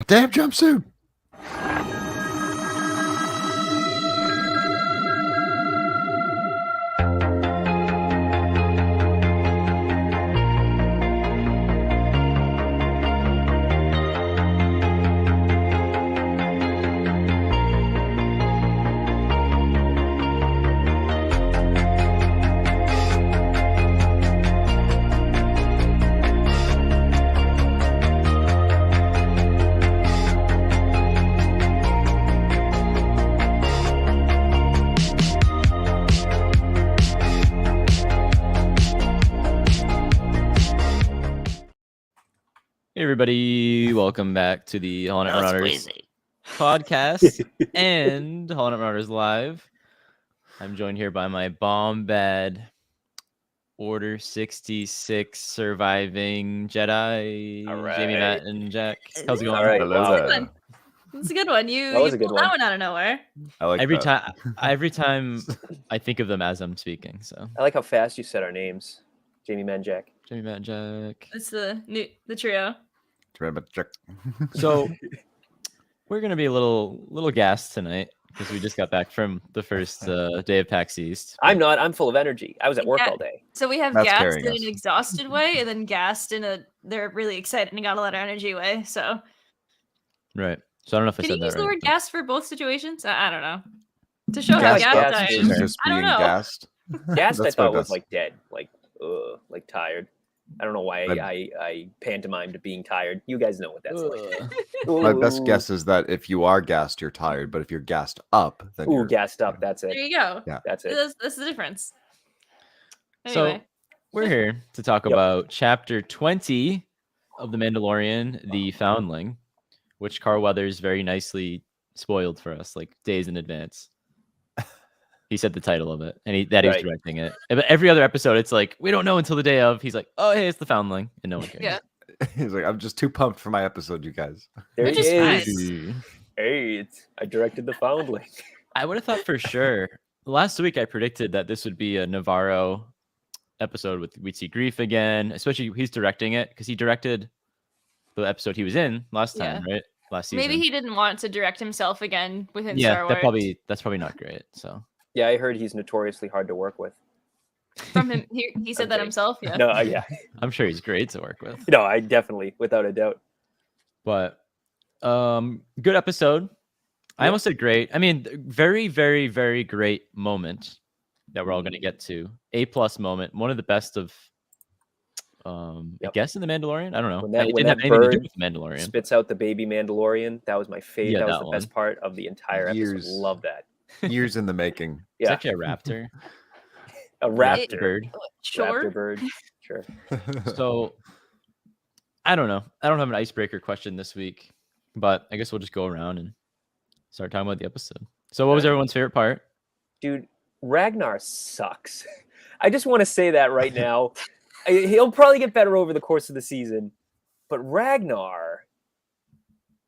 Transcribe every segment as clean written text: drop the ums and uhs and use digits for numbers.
Damn jumpsuit. Hey everybody, welcome back to the HoloNet Marauders podcast and HoloNet Marauders Live. I'm joined here by my bomb bad Order 66 surviving Jedi, All right. Jamie, Matt, and Jack. How's it going? All right, Hello wow. there. It's a good one. You That was a good pulled that one. one out of nowhere. I like Every that. time I think of them as I'm speaking. So I like how fast you said our names. Jamie, Man, Jack. Jamie, Matt, Jack. It's the trio. So we're gonna be a little gassed tonight because we just got back from the first day of PAX East. I'm not. I'm full of energy. I was at work Yeah. all day. So we have That's gassed carrying in us. an exhausted way, and then gassed in a they're really excited and got a lot of energy way. So Right. So I don't know if I can said you use that the right. word gassed for both situations? I don't know. To show how Gassed gassed up I is am. Just I don't being know. gassed. Gassed, I That's thought what it was does. like dead, like tired. I don't know why I pantomimed being tired. You guys know what that's like. My best Ooh. guess is that if you are gassed, you're tired. But if you're gassed up, then Ooh, you're gassed up. That's There it. you go. Yeah. That's it. That's the difference. So Anyway, we're here to talk Yep. about Chapter 20 of The Mandalorian, The Foundling, which Carl Weathers very nicely spoiled for us, like days in advance. He said the title of it, and he's Right. directing it. But every other episode, it's like we don't know until the day of. He's like, "Oh, hey, it's The Foundling," and no one cares. Yeah. He's like, I'm just too pumped for my episode, you guys. There Which he is fine. is. Easy. Hey, I directed the Foundling. I would have thought for sure. Last week, I predicted that this would be a Navarro episode with we'd see Grief again, especially he's directing it because he directed the episode he was in last time, right? Last season. maybe he didn't want to direct himself again within yeah, Star Wars. that's probably not great. So Yeah, I heard he's notoriously hard to work with. From him, he said that Okay. himself. Yeah. No, yeah, I'm sure he's great to work with. no, I definitely, without a doubt. But good episode. I Yep. almost said great. I mean, very, very, very great moment that we're all going to get to. A+ moment, one of the best of I Yep. guess in The Mandalorian. I don't know. When that- It when didn't have that anything to do bird with The Mandalorian. Spits out the baby Mandalorian. That was my favorite. Yeah, that was that the best one. part of the entire Years. episode. Love that. Years in the making. It's Yeah, actually a raptor. a Raptor raptor. bird. Sure. Raptor bird. Sure. So I don't know. I don't have an icebreaker question this week, but I guess we'll just go around and start talking about the episode. So what was everyone's favorite part? Dude, Ragnar sucks. I just want to say that right now. He'll probably get better over the course of the season, but Ragnar,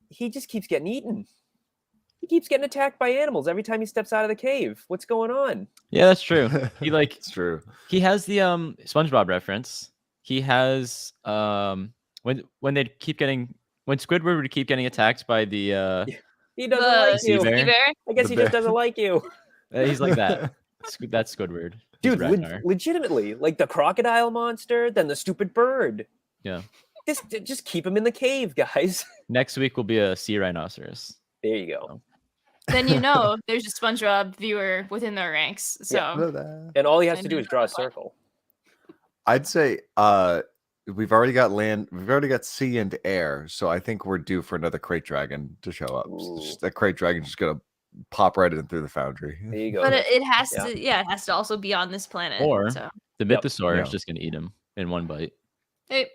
he just keeps getting eaten. He keeps getting attacked by animals every time he steps out of the cave. What's going on? Yeah, that's true. He like It's true. he has the SpongeBob reference. He has when they keep getting when Squidward would keep getting attacked by the He doesn't The like sea you. bear. bear. I guess The he just bear. doesn't like you. he's like that. That's Squidward. He's Dude, Ragnar. legitimately, like the crocodile monster, then the stupid bird. Yeah. Just keep him in the cave, guys. Next week will be a sea rhinoceros. There you go. Then you know there's a SpongeBob viewer within their ranks. So Yeah. And all he has I to do mean, is draw a circle. I'd say we've already got land, we've already got sea and air, so I think we're due for another crate dragon to show up. Ooh. That crate dragon's just gonna pop right in through the foundry. There you go. but it has Yeah. to, it has to also be on this planet. Or- so The Yep. mythosaur Yeah. is just gonna eat him in one bite. hey,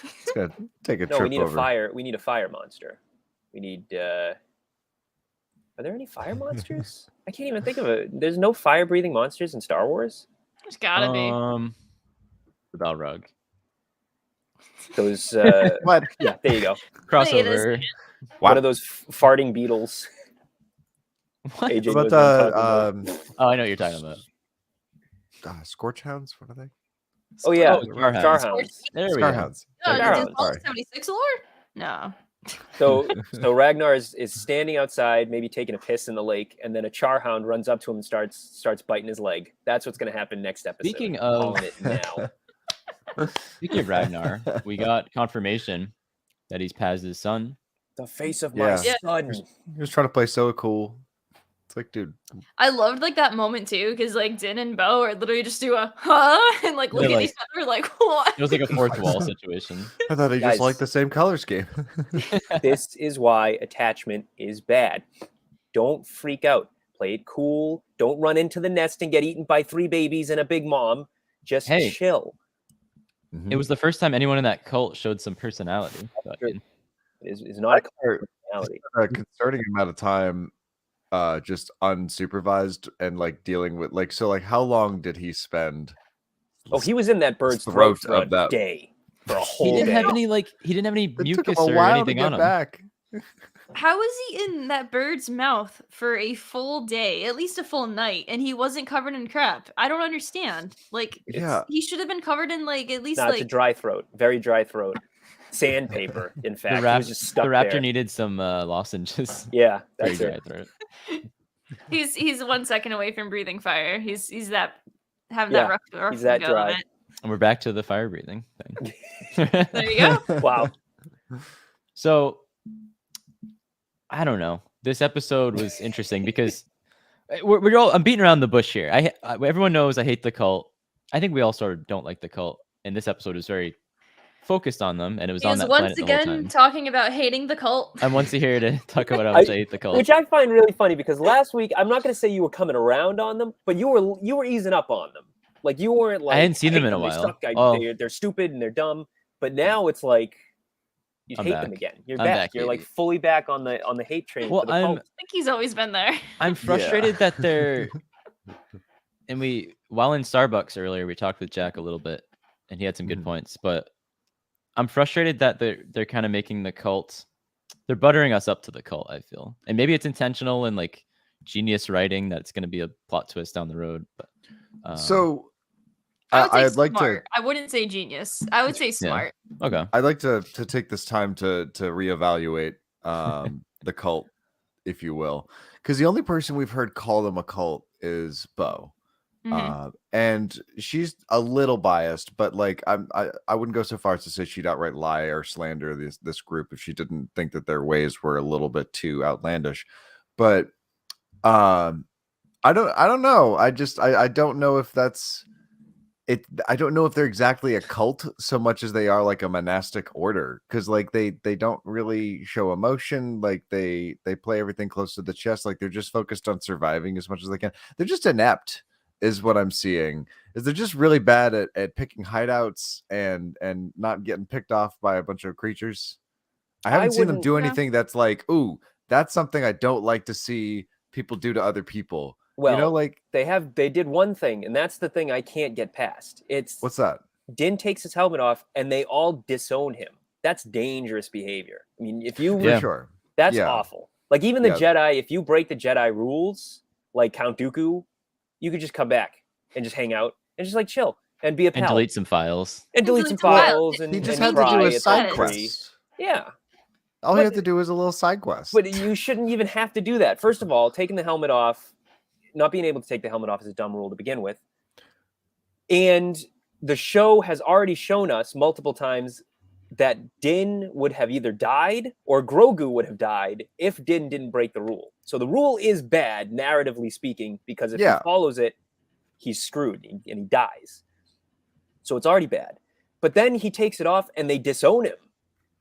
It's gonna take a No, we trip need over. a fire. We need a fire monster. We need. Are there any fire monsters? I can't even think of it. There's no fire-breathing monsters in Star Wars. there's gotta be. The Balrog. Those. What? Yeah, there you go. Crossover. One of those farting beetles. What? AJ What knows about what I'm talking about. Oh, I know what you're talking about. Scorch hounds? What are they? Oh yeah, Starhounds. Starhounds. There we go. Scarhounds. No, Starhounds. is this all Sorry. 76 lore? No. So Ragnar is standing outside, maybe taking a piss in the lake, and then a Charhound runs up to him and starts biting his leg. That's what's going to happen next episode. Speaking I'm of- calling it now. Speaking of Ragnar, we got confirmation that he's Paz's son. The face of my Yeah. son. He was trying to play so cool. It's like, dude, I loved like that moment too, because like Din and Bo are literally just do a and like look They're at like- each other like what? It was like a fourth wall situation. I thought they Guys. just liked the same color scheme. This is why attachment is bad. Don't freak out. Play it cool. Don't run into the nest and get eaten by 3 babies and a big mom. Just Hey. chill. It was the first time anyone in that cult showed some personality. It's not a Or personality. a concerning amount of time just unsupervised and like dealing with like, so like how long did he spend? Oh, he was in that bird's throat throat for a of that- day. For a He whole didn't day. have any It took mucus him a or while to anything get on him. back. How was he in that bird's mouth for a full day, at least a full night, and he wasn't covered in crap? I don't understand. Like, Yeah. he should have been covered in like at least No, it's a like dry throat. Very dry throat. Sandpaper, in fact. He was just stuck The raptor there. needed some lozenges. Yeah, Very that's it. dry throat. he's 1 second away from breathing fire. He's that having Yeah, that rough he's that go of dry. it. And we're back to the fire breathing thing. There you go. Wow. So I don't know. This episode was interesting because we're all I'm beating around the bush here. Everyone knows I hate the cult. I think we all sort of don't like the cult, and this episode is very focused on them, and it was He on was that once planet the whole again time. talking about hating the cult. I'm once here to talk about how much I hate the cult. Which I find really funny because last week, I'm not going to say you were coming around on them, but you were easing up on them. Like you weren't like hadn't seen them hate in a they while. suck, Oh. they're stupid and they're dumb. But now it's like you I'm hate back. them again. You're I'm back. back, You're like baby. fully back on the hate train. Well, for the I'm cult. I think he's always been there. I'm frustrated that they're and while in Starbucks earlier we talked with Jack a little bit and he had some good points, but I'm frustrated that they're kind of making the cult, they're buttering us up to the cult, I feel. And maybe it's intentional and like genius writing that it's going to be a plot twist down the road, but So I would say I'd like smart. I wouldn't say genius. I would say smart. okay. I'd like to take this time to reevaluate the cult, if you will, because the only person we've heard call them a cult is Bo. Mhm. And she's a little biased, but like I wouldn't go so far as to say she'd outright lie or slander this group if she didn't think that their ways were a little bit too outlandish. But I don't know. I don't know if that's it. I don't know if they're exactly a cult so much as they are like a monastic order, because like they don't really show emotion. Like they play everything close to the chest. Like they're just focused on surviving as much as they can. They're just inept is what I'm seeing. Is they're just really bad at picking hideouts and not getting picked off by a bunch of creatures. I haven't seen them wouldn't- do Yeah. anything that's like, ooh, that's something I don't like to see people do to other people. Well, you know, like they did one thing, and that's the thing I can't get past. It's what's that? Din takes his helmet off, and they all disown him. That's dangerous behavior. I mean, if you For Yeah. sure. that's Yeah. awful. Like even the Yeah. Jedi, if you break the Jedi rules, like Count Dooku, you could just come back and just hang out and just like chill and be a pal And delete some files. and delete some delete some files. files and, He just and had to do cry a at the side tree. quest. Yeah, All But- he had to do was a little side quest. but you shouldn't even have to do that. First of all, taking the helmet off, not being able to take the helmet off is a dumb rule to begin with. And the show has already shown us multiple times that Din would have either died or Grogu would have died if Din didn't break the rule. So the rule is bad, narratively speaking, because if Yeah. he follows it, he's screwed and he dies. So it's already bad. But then he takes it off and they disown him.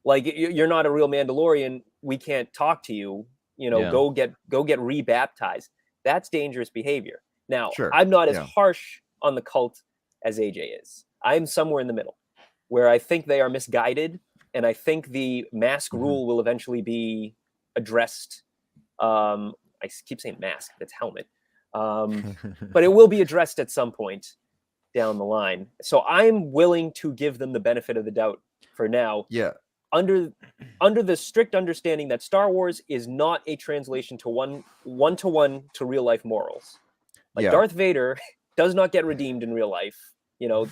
Like, you're not a real Mandalorian. We can't talk to you. You know, Yeah. go get rebaptized. That's dangerous behavior. Now, Sure, I'm not as yeah. harsh on the cult as AJ is. I'm somewhere in the middle, where I think they are misguided, and I think the mask Mhm. rule will eventually be addressed. I keep saying mask, that's helmet. But it will be addressed at some point down the line. So I'm willing to give them the benefit of the doubt for now, yeah. under the strict understanding that Star Wars is not a translation to one-to-one to real life morals. Like Yeah. Darth Vader does not get redeemed in real life. You know,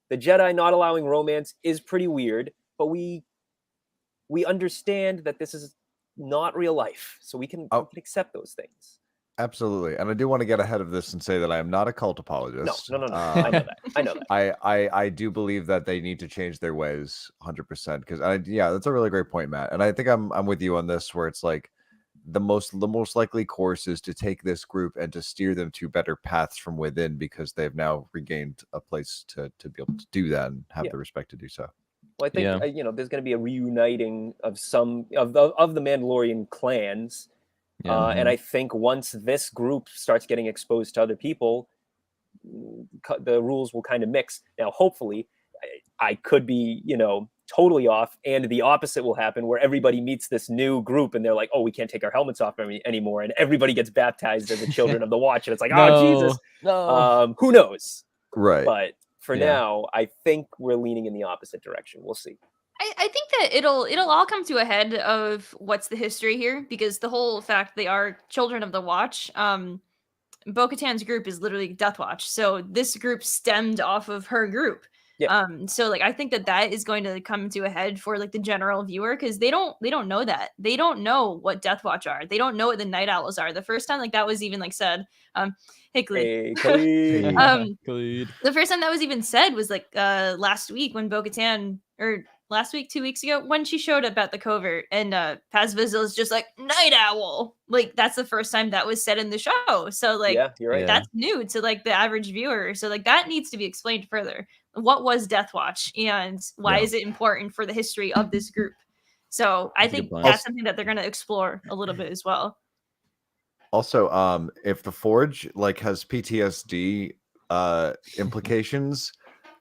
the Jedi not allowing romance is pretty weird, but we we understand that this is not real life, so we can accept those things. Absolutely. And I do want to get ahead of this and say that I am not a cult apologist. No. I know that. I know that. I do believe that they need to change their ways 100%. Because that's a really great point, Matt. And I think I'm with you on this, where it's like the most likely course is to take this group and to steer them to better paths from within, because they've now regained a place to be able to do that and have the respect to do so. Well, I think there's going to be a reuniting of some of the Mandalorian clans. And I think once this group starts getting exposed to other people, the rules will kind of mix. Now, hopefully, I could be, totally off, and the opposite will happen, where everybody meets this new group and they're like, oh, we can't take our helmets off anymore, and everybody gets baptized as the children of the Watch, and it's like, oh, Jesus. No. Who knows? Right. But for now, I think we're leaning in the opposite direction. We'll see. I think that it'll all come to a head of what's the history here, because the whole fact they are children of the Watch, Bo-Katan's group is literally Death Watch, so this group stemmed off of her group. So like I think that is going to come to a head for like the general viewer, because they don't know that. They don't know what Death Watch are. They don't know what the Night Owls are. The first time like that was even like said, hey Khalid. Khalid. The first time that was even said was like last week when Bo-Katan, or last week, 2 weeks ago, when she showed up at the covert, and Paz Vizsla is just like, Night Owl. Like, that's the first time that was said in the show. So, like, you're right. That's new to, like, the average viewer. So, like, that needs to be explained further. What was Death Watch, and why is it important for the history of this group? So, I think that's something that they're going to explore a little bit as well. Also, if the Forge, like, has PTSD implications...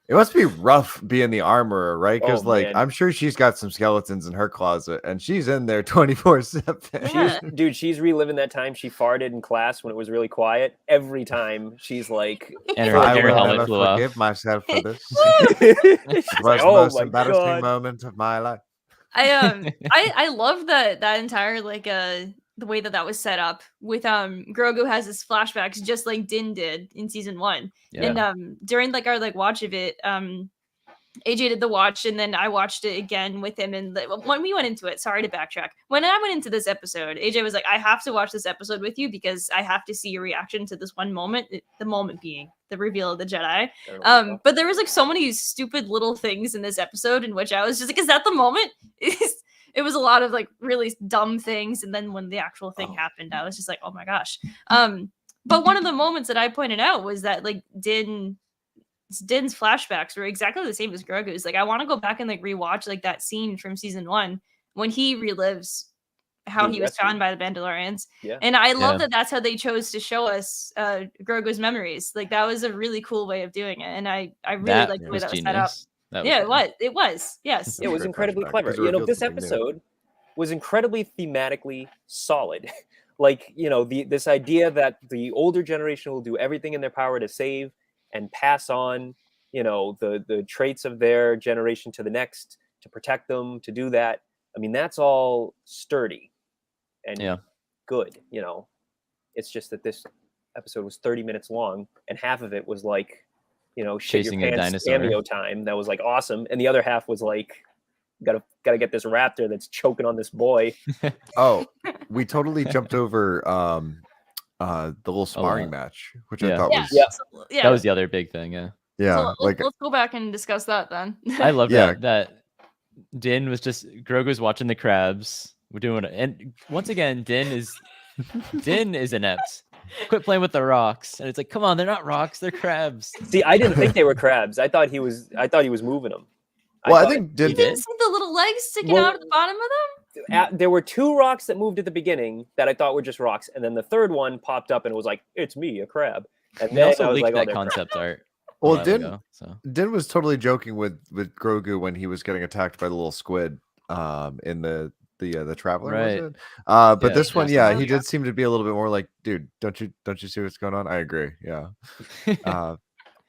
It must be rough being the armorer, right? Because, I'm sure she's got some skeletons in her closet, and she's in there 24/7. She's reliving that time she farted in class when it was really quiet. Every time she's like, and her helmet flew off. I will never forgive myself for this. It was the most embarrassing moment of my life. I love that entire the way that was set up with Grogu has his flashbacks just like Din did in season 1. And during like our watch of it, AJ did the watch, and then I watched it again with him. And when we went into it, sorry to backtrack, when I went into this episode, AJ was like, I have to watch this episode with you because I have to see your reaction to this one moment, the moment being the reveal of the Jedi. But there was like so many stupid little things in this episode in which I was just like, is that the moment? It was a lot of like really dumb things, and then when the actual thing happened, I was just like, oh my gosh. But one of the moments that I pointed out was that like Din's flashbacks were exactly the same as Grogu's. Like I want to go back and like rewatch like that scene from season 1 when he relives how he was found by the Mandalorians. And I love that that's how they chose to show us Grogu's memories. Like that was a really cool way of doing it, and I really liked the way that was set up. It was. Yes. It was incredibly clever. This episode was incredibly thematically solid. Like, this idea that the older generation will do everything in their power to save and pass on, the traits of their generation to the next, to protect them, to do that. I mean, that's all sturdy and good, It's just that this episode was 30 minutes long, and half of it was like, shit chasing your a pants dinosaur cameo time. That was like awesome. And the other half was like, gotta get this raptor that's choking on this boy. We totally jumped over the little sparring match, which I thought was that was the other big thing. So let's go back and discuss that then. I love that Din was just Grogu's watching the crabs. We're doing it, and once again, Din is inept. Quit playing with the rocks, and it's like, come on, they're not rocks, they're crabs. See, I didn't think they were crabs. I thought he was moving them. Well, I think you didn't see the little legs sticking out at the bottom of them. There were 2 rocks that moved at the beginning that I thought were just rocks, and then the third one popped up and it was like, it's me, a crab. And they also leaked that concept art. Well, Din was totally joking with Grogu when he was getting attacked by the little squid in the Traveler, right? But this one, he did seem to be a little bit more like, dude, don't you see what's going on? I agree,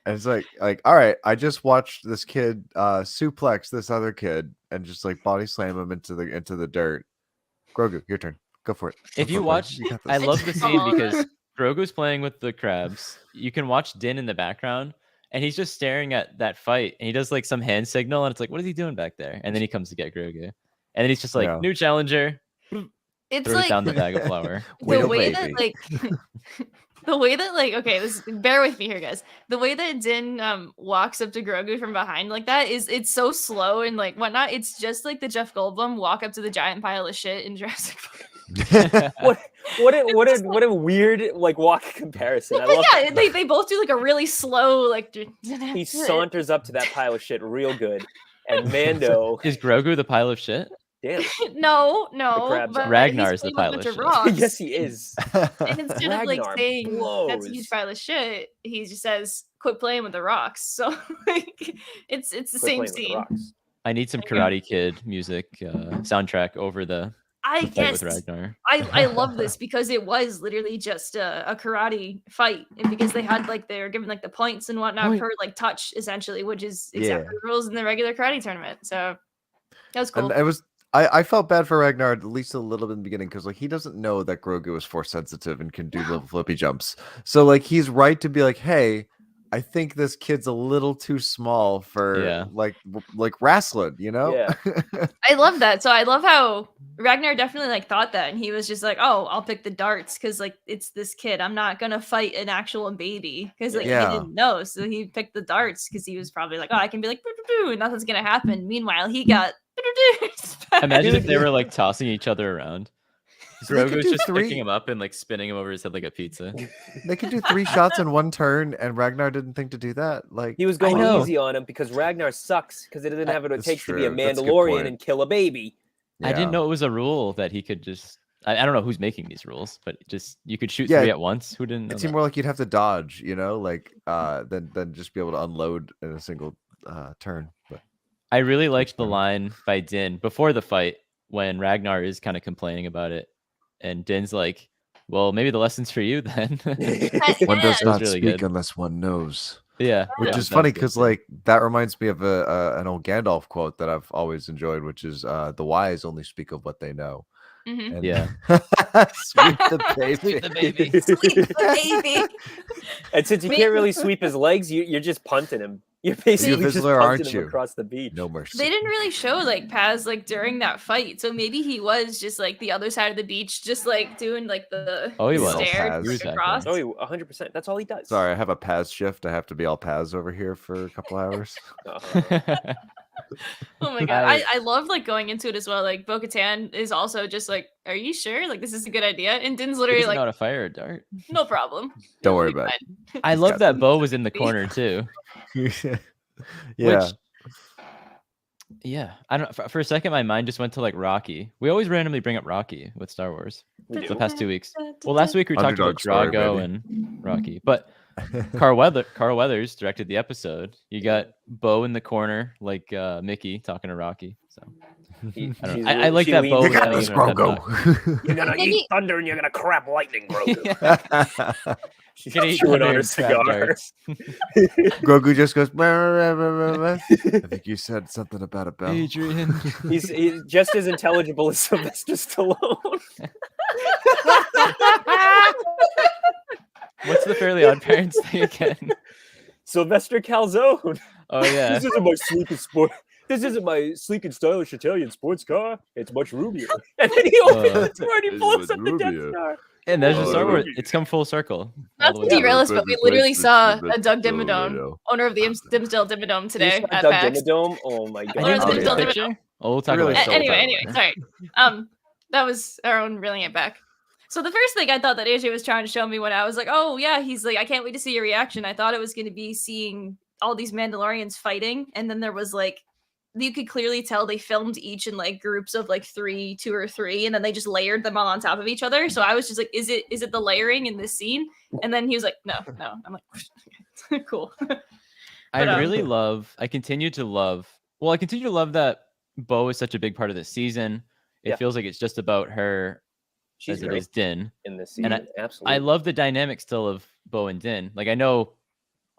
and it's like, all right, I just watched this kid suplex this other kid and just like body slam him into the dirt. Grogu, your turn, go for it. If you watch, I love the scene because Grogu's playing with the crabs. You can watch Din in the background, and he's just staring at that fight, and he does like some hand signal, and it's like, what is he doing back there? And then he comes to get Grogu. And then he's just like, Yeah. new challenger. It's Throws like down the bag of flour. the Wait, way baby. that like the way that like okay, bear with me here, guys. The way that Din walks up to Grogu from behind like that it's so slow and like whatnot. It's just like the Jeff Goldblum walk up to the giant pile of shit in Jurassic Park. What a weird like walk comparison. I love Yeah, they both do like a really slow like. he saunters up to that pile of shit real good, and Mando. Is Grogu the pile of shit? Damn. No, crab's but eye. Ragnar's he's the playing pile with of a bunch rocks. Yes, he is. And instead of like Ragnar saying that's a huge blows. pile of shit, he just says, "Quit playing with the rocks." So like, it's the Quit same playing with the scene. rocks. I need some Karate Kid music soundtrack over the I fight guess with Ragnar. I love this because it was literally just a karate fight, and because they had like they were given like the points and whatnot Point. per like touch essentially, which is exactly Yeah. the rules in the regular karate tournament. So that was cool. And it was I felt bad for Ragnar at least a little bit in the beginning because like he doesn't know that Grogu is force sensitive and can do little flippy jumps. So like he's right to be like, hey, I think this kid's a little too small for like wrestling, you know? Yeah. I love that. So I love how Ragnar definitely like thought that, and he was just like, "Oh, I'll pick the darts because like it's this kid. I'm not gonna fight an actual baby because like Yeah. he didn't know." So he picked the darts because he was probably like, "Oh, I can be like, boo, boo, boo, and nothing's gonna happen." Meanwhile, he got. Imagine if they were like tossing each other around. So they could Grogu's do just three- picking him up and like spinning him over his head like a pizza. They could do 3 shots in one turn, and Ragnar didn't think to do that. Like He was going know. easy on him because Ragnar sucks because it doesn't have what it That's takes to be a true. That's a good Mandalorian point. and kill a baby. I didn't yeah. know it was a rule that he could just. I don't know who's making these rules, but just you could shoot Yeah, 3 at once. Who didn't know It seemed that? more like you'd have to dodge, you know, like than just be able to unload in a single turn. But I really liked the fine. line by Din before the fight when Ragnar is kind of complaining about it, and Din's like, "Well, maybe the lesson's for you then." one Yeah. does That was not really speak good. unless one knows. Yeah, Which yeah, is that funny was good because too. like that reminds me of an old Gandalf quote that I've always enjoyed, which is the wise only speak of what they know. Mhm. And Yeah. sweep the baby. Sweep the baby. Sweep the baby. And since you can't really sweep his legs, you're just punting him. You're basically just Whistler, punting aren't him you? across the beach. No mercy. They didn't really show like Paz like during that fight, so maybe he was just like the other side of the beach, just like doing like the Oh, he was. stare Paz. He was like, back across. Oh, 100%. That's all he does. Sorry, I have a Paz shift. I have to be all Paz over here for a couple hours. Oh my god, I love like going into it as well. Like Bo-Katan is also just like, "Are you sure? Like this is a good idea?" And Din's He literally doesn't know like, how to fire a dart. "No problem. Don't It'll worry be about fine." I love got that Bo was in the corner too. Yeah. Which, yeah, I don't. For a second, my mind just went to like Rocky. We always randomly bring up Rocky with Star Wars. We The do. past 2 weeks. Well, last week we talked about Underdog story, Drago baby. and Rocky, but Carl Weathers directed the episode. You got Bo in the corner, like Mickey talking to Rocky. So I don't know. I like that Bo. You was got kind of this, giving him a pep talk. Grogu. You're gonna Maybe- eat thunder and you're gonna crap lightning, Grogu. She's gonna eat Chewing thunder on a and crab cigar. darts. Grogu just goes. "Bah, bah, bah, bah, bah." I think you said something about a bell. Adrian. He's just as intelligible as Sylvester Stallone. What's the Fairly Odd Parents thing again? Sylvester Calzone. Oh yeah. This isn't my sleek and sport. This isn't my sleek and stylish Italian sports car. It's much roomier. And then he opens the door and he It's blows much up the Death roomier. Star. And there's a Oh, Star Wars. Ruby. It's come full circle. Not all the to way derail through. us, but we literally saw a Doug Dimmadome, owner of the Dimsdale Dimmadome You today saw at Doug PAX. Dimmadome? Oh my I god. didn't Learn see the the Dimsdale picture. Oh, we'll talk Really about sold it. that Anyway, one. sorry. That was our own reeling it back. So the first thing I thought that AJ was trying to show me when I was like, "Oh yeah," he's like, "I can't wait to see your reaction." I thought it was going to be seeing all these Mandalorians fighting, and then there was like, you could clearly tell they filmed each in like groups of like 2 or 3, and then they just layered them all on top of each other. So I was just like, "Is it the layering in this scene?" And then he was like, "No." I'm like, "Cool." I But, really love. I continue to love that Bo is such a big part of the season. It Yeah. feels like it's just about her She's as it great is Din. in this season. And Absolutely. I love the dynamic still of Bo and Din. Like I know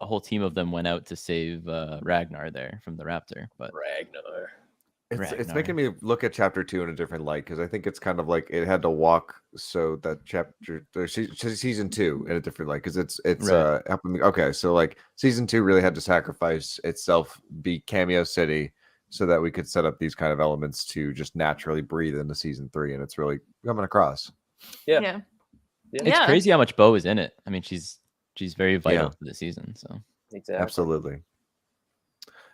a whole team of them went out to save Ragnar there from the Raptor, but Ragnar. It's Ragnar. making me look at chapter 2 in a different light because I think it's kind of like it had to walk so that season 2 in a different light because it's Right. helping me. Okay, so like season 2 really had to sacrifice itself, be Cameo City, so that we could set up these kind of elements to just naturally breathe into season 3, and it's really coming across. Yeah. It's crazy how much Bo is in it. I mean, she's very vital Yeah. to the season. So Exactly. Absolutely.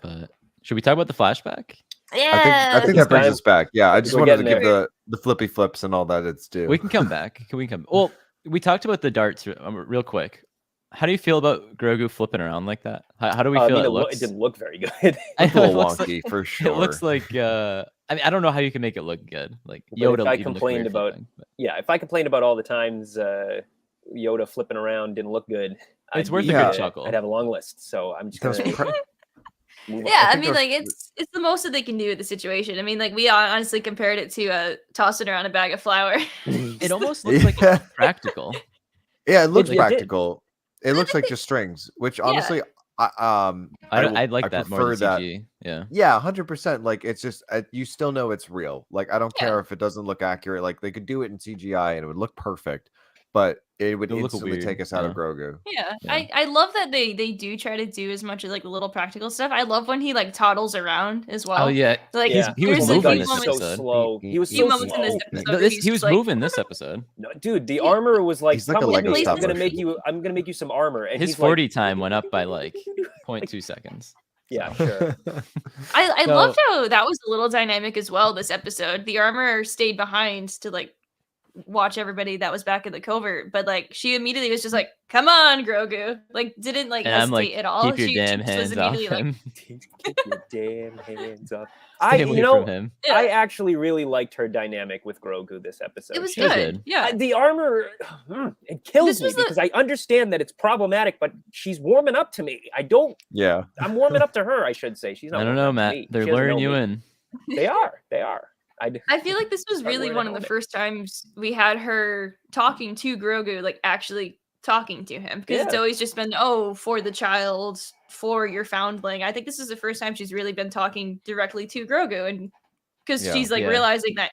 but should we talk about the flashback? Yeah. I think that brings us back. Yeah, I just We're wanted to getting give the flippy flips and all that it's due. We can come back. Can we come? Well, we talked about the darts real quick. How do you feel about Grogu flipping around like that? How do we feel it looks? It didn't look very good. It's a know, little it looks wonky for sure. It looks like I mean, I don't know how you can make it look good. Like But Yoda if I even looked complained weird about- flipping, but Yeah, if I complained about all the times Yoda flipping around didn't look good, It's I'd worth a good chuckle. I'd have a long list. So I'm just That was gonna pre- move on. Yeah, I think mean, those- like it's the most that they can do with the situation. I mean, like we honestly compared it to tossing around a bag of flour. it almost looks like Yeah. it's practical. Yeah, it looks did. practical. It looks like just strings, which honestly, I like that more prefer than CG. Yeah. Yeah, 100%. Like it's just you still know it's real. Like I don't Yeah. care if it doesn't look accurate. Like they could do it in CGI and it would look perfect, but it would It'll look instantly weird, take us out of yeah. Grogu. Yeah, Yeah. I love that they do try to do as much as like little practical stuff. I love when he like toddles around as well. Oh yeah. Like Yeah. He was there's Oh my moving God, this he's so episode. slow. He was few so moments in this slow. episode where he's He was just like, moving this episode. No, dude, the armor was like, He's like a "Come with Lego me, I'm gonna stopwatch. make you some armor." And His he's 40 like, time went up by like 0.2 seconds. Yeah, sure. I So- loved how that was a little dynamic as well this episode. The armor stayed behind to like watch everybody that was back in the covert, but like she immediately was just like, "Come on, Grogu!" Like didn't like And I'm hesitate like, at all. keep your She damn just was hands off immediately like, him. Keep your damn hands up. Stay away from him. Yeah. I actually really liked her dynamic with Grogu this episode. it was She was good. good. Yeah. The armor, it kills This me was the- because I understand that it's problematic, but she's warming up to me. Yeah. I'm warming up to her, I should say. She's not. I don't warming know, up to Matt. me. They're She doesn't luring know you me. in. They are. I feel like this was Start really wearing one a of the helmet. first times we had her talking to Grogu, like actually talking to him. Because it's Yeah. always just been, for the child, for your foundling. I think this is the first time she's really been talking directly to Grogu, and because Yeah. she's like Yeah. realizing that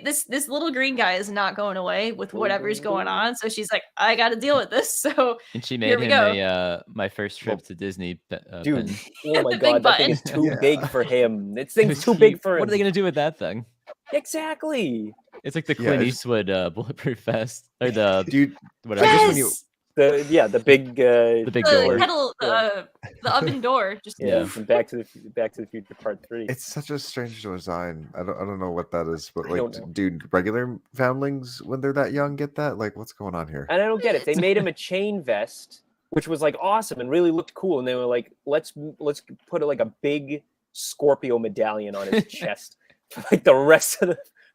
this little green guy is not going away with whatever's going on. So she's like, I got to deal with this. So And she Here made we him go. my first trip to Disney. Dude, pin. oh my The big god, that thing is button. too Yeah. big for him. This It thing's was too big huge. for him. What are they gonna do with that thing? Exactly. It's like the Yeah, Clint it's- Eastwood bulletproof vest or the Dude, whatever. I guess when you- yes, The big The big door. the kettle, Yeah. the oven door. Just yeah, Yeah. from Back to the Future Part 3. it's such a strange design. I don't know what that is, but I like, don't know. dude, regular foundlings when they're that young get that? Like, what's going on here? And I don't get it. They made him a chain vest, which was like awesome and really looked cool. And they were like, let's put like a big Scorpio medallion on his chest for like the rest of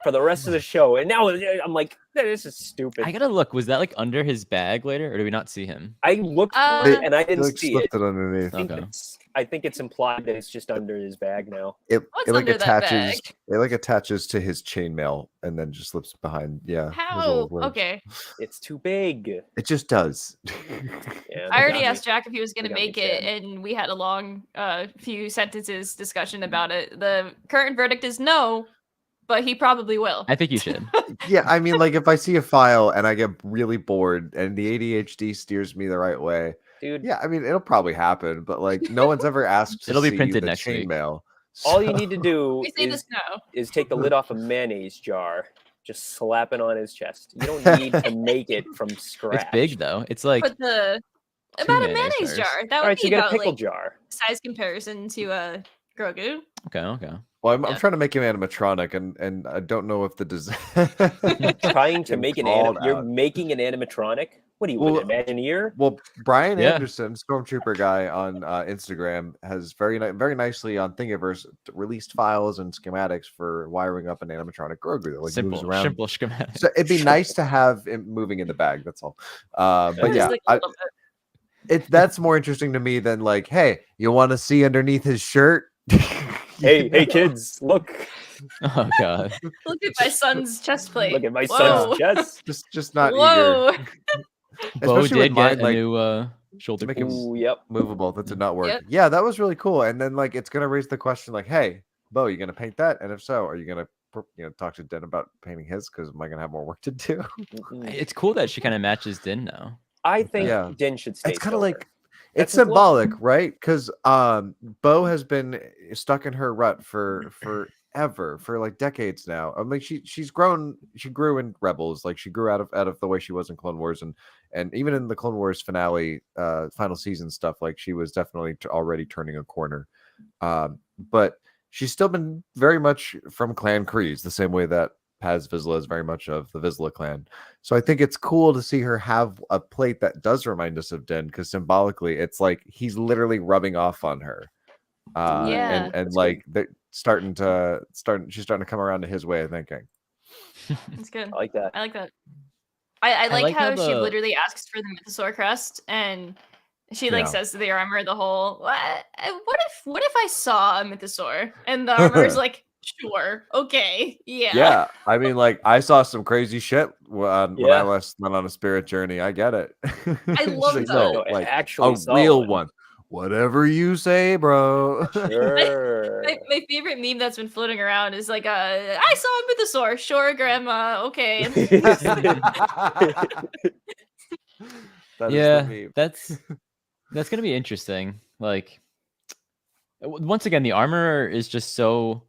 the show. And now I'm like, this is stupid. I gotta look. Was that like under his bag later, or do we not see him? I looked for Uh, it and I They didn't like see slipped it. it underneath. Okay. I think it's implied that it's just under his bag now. What's It like under that attaches. bag? It like attaches to his chainmail and then just slips behind. Yeah. his How? little legs. Okay. It's too big. It just does. Yeah, I already got me. asked Jack if he was going They to got me make it, sad. and we had a long few sentences discussion about it. The current verdict is no, but he probably will. I think you should. Yeah, I mean, like if I see a file and I get really bored and the ADHD steers me the right way, Dude, yeah, I mean it'll probably happen. But like, no one's ever asked. To It'll be see printed the next week. chainmail. all you so- need to do We say this now. is take the lid off a mayonnaise jar, just slap it on his chest. You don't need to make it from scratch. It's big though. It's like Put the two about a mayonnaise mayonnaise jars. jar. That All would right, so be you get a about pickle like jar. size comparison to Grogu. okay. Well, I'm Yeah. trying to make him animatronic, and I don't know if the design. Trying to Getting make called you're out. making an animatronic. What are you, Well, an Imagineer? Well, Brian Yeah. Anderson, Stormtrooper guy on Instagram, has very nicely on Thingiverse released files and schematics for wiring up an animatronic Grogu that like moves around. simple schematic. So it'd be nice to have it moving in the bag. That's all. But Just yeah, Just like a little bit. that's more interesting to me than like, hey, you want to see underneath his shirt? Hey, kids, look Oh god. Look at my son's chest plate. at my Whoa. son's chest. just not Whoa. eager. Bo Especially with did mine, get a like, new shoulder to make him piece. Ooh, yep. movable. That did not work. Yep. Yeah, that was really cool. And then like it's gonna raise the question like, hey, Bo, you gonna paint that? And if so, are you gonna talk to Den about painting his? Because am I gonna have more work to do? Mm-mm. It's cool that she kind of matches Din now. I think Yeah. Din should stay. It's kind of silver. like It's his look. symbolic, right? Because Bo has been stuck in her rut for forever, for like decades now. I mean, she's grown. She grew in Rebels, like she grew out of the way she was in Clone Wars, and even in the Clone Wars finale, final season stuff, like she was definitely already turning a corner. But she's still been very much from Clan Kryze, the same way that Paz Vizsla is very much of the Vizsla clan. So I think it's cool to see her have a plate that does remind us of Din, because symbolically it's like he's literally rubbing off on her. Yeah. And like they're she's starting to come around to his way of thinking. It's good. I like that. I like that. I like like how how she the- literally asks for the Mythosaur crest, and she like Yeah. says to the armor the whole, what if I saw a Mythosaur? And the armor's like, sure, okay, yeah. Yeah, I mean, like I saw some crazy shit when I Yeah. went on a spirit journey. I get it. She's love like, that. no, No, like actually a saw real one. one. Whatever you say, bro. Sure. My favorite meme that's been floating around is like, I saw a Mythosaur, sure, Grandma, okay. That is Yeah, the meme. that's gonna be interesting. Like, once again, the armor is just so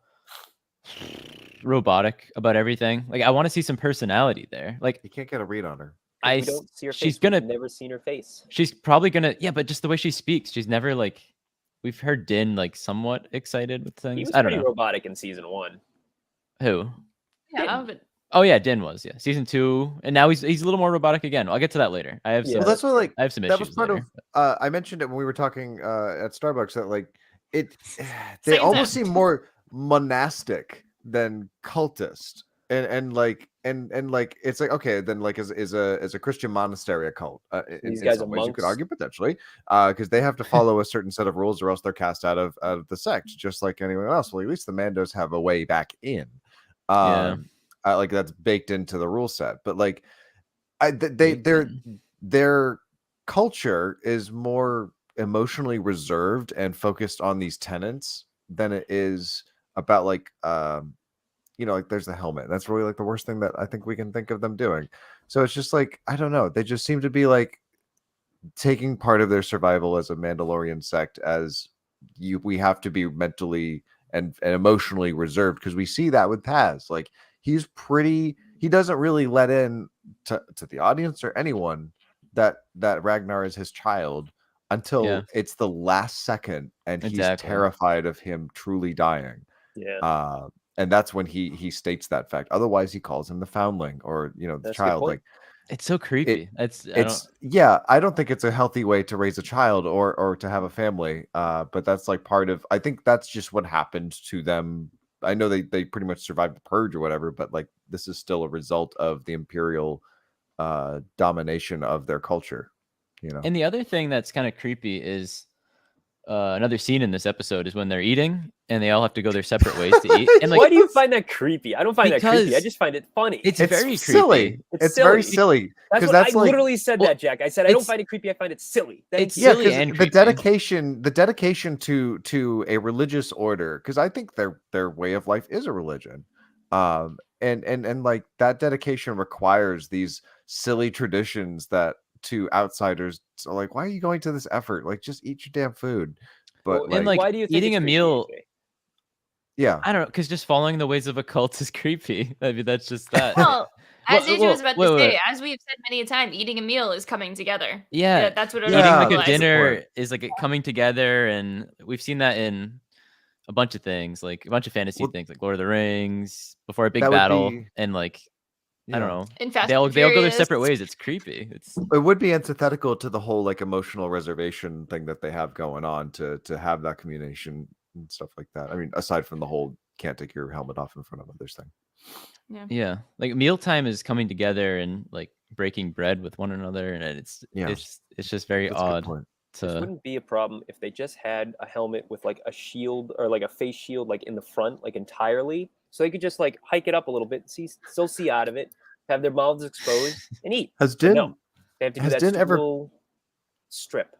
robotic about everything. Like, I want to see some personality there. Like, You can't get a read on her. We don't see her face. she's gonna We've never seen her face. she's probably gonna, yeah, but just the way she speaks, she's never like, we've heard Din like somewhat excited with He things. was I don't pretty know robotic in season 1. who. Yeah, but Oh yeah, Din was, yeah, season 2, and now he's a little more robotic again. I'll get to that later. I have Yeah. some. Well, that's what like I have some that was issues part later. of. I mentioned it when we were talking at Starbucks that like it. They Same almost time. seem more monastic than cultist, and like it's like, okay, then like is a Christian monastery a cult? These In guys some are ways you could monks? argue potentially, because they have to follow a certain set of rules or else they're cast out of the sect, just like anyone else. Well, at least the Mandos have a way back in. Yeah. Like that's baked into the rule set, but like Bacon. their culture is more emotionally reserved and focused on these tenets than it is about like like there's the helmet. That's really like the worst thing that I think we can think of them doing. So it's just like, I don't know, they just seem to be like taking part of their survival as a Mandalorian sect as we have to be mentally and emotionally reserved, because we see that with Paz. Like he doesn't really let in to the audience or anyone that Ragnar is his child until Yeah. it's the last second and he's Exactly. terrified of him truly dying. Yeah. And that's when he states that fact. Otherwise he calls him the Foundling, or the That's a good child. point. Like It's so creepy. I don't think it's a healthy way to raise a child or to have a family. But that's like part of, I think that's just what happened to them. I know they pretty much survived the purge or whatever, but like this is still a result of the imperial domination of their culture. And the other thing that's kind of creepy is another scene in this episode is when they're eating and they all have to go their separate ways to eat. And like, Why do you find that creepy? I don't find that creepy. I Because just find it funny. it's very silly. creepy. It's very silly. That's what That's I like, literally said well, that, Jack. I said I don't it's- find it creepy. I find it silly. it's yeah, silly because and the creepy. dedication to a religious order, because I think their way of life is a religion, and like that dedication requires these silly traditions that to outsiders are like, why are you going to this effort? Like, just eat your damn food. But and like why do you think eating it's a creepy, meal, AJ? yeah, I don't know, because just following the ways of a cult is creepy. I mean, that's just that. well, as Well, AJ was about wait, to say, wait. as we've said many a time, eating a meal is coming together. Yeah, That's what it eating like a implies. dinner is like coming together, and we've seen that in a bunch of things, like a bunch of fantasy things, like Lord of the Rings, before a big that would battle, be- and like I don't yeah. know, In Fast they all and go their Furious. separate ways. It's creepy. It's It would be antithetical to the whole like emotional reservation thing that they have going on to have that communication and stuff like that. I mean, aside from the whole can't take your helmet off in front of others thing. yeah, like mealtime is coming together and like breaking bread with one another, and it's just very That's a good odd. point. This To wouldn't be a problem if they just had a helmet with like a shield or like a face shield like in the front, like entirely, so they could just like hike it up a little bit, still see out of it, have their mouths exposed, and eat. Has But Din no, they have to do has that Din stupid ever- little strip.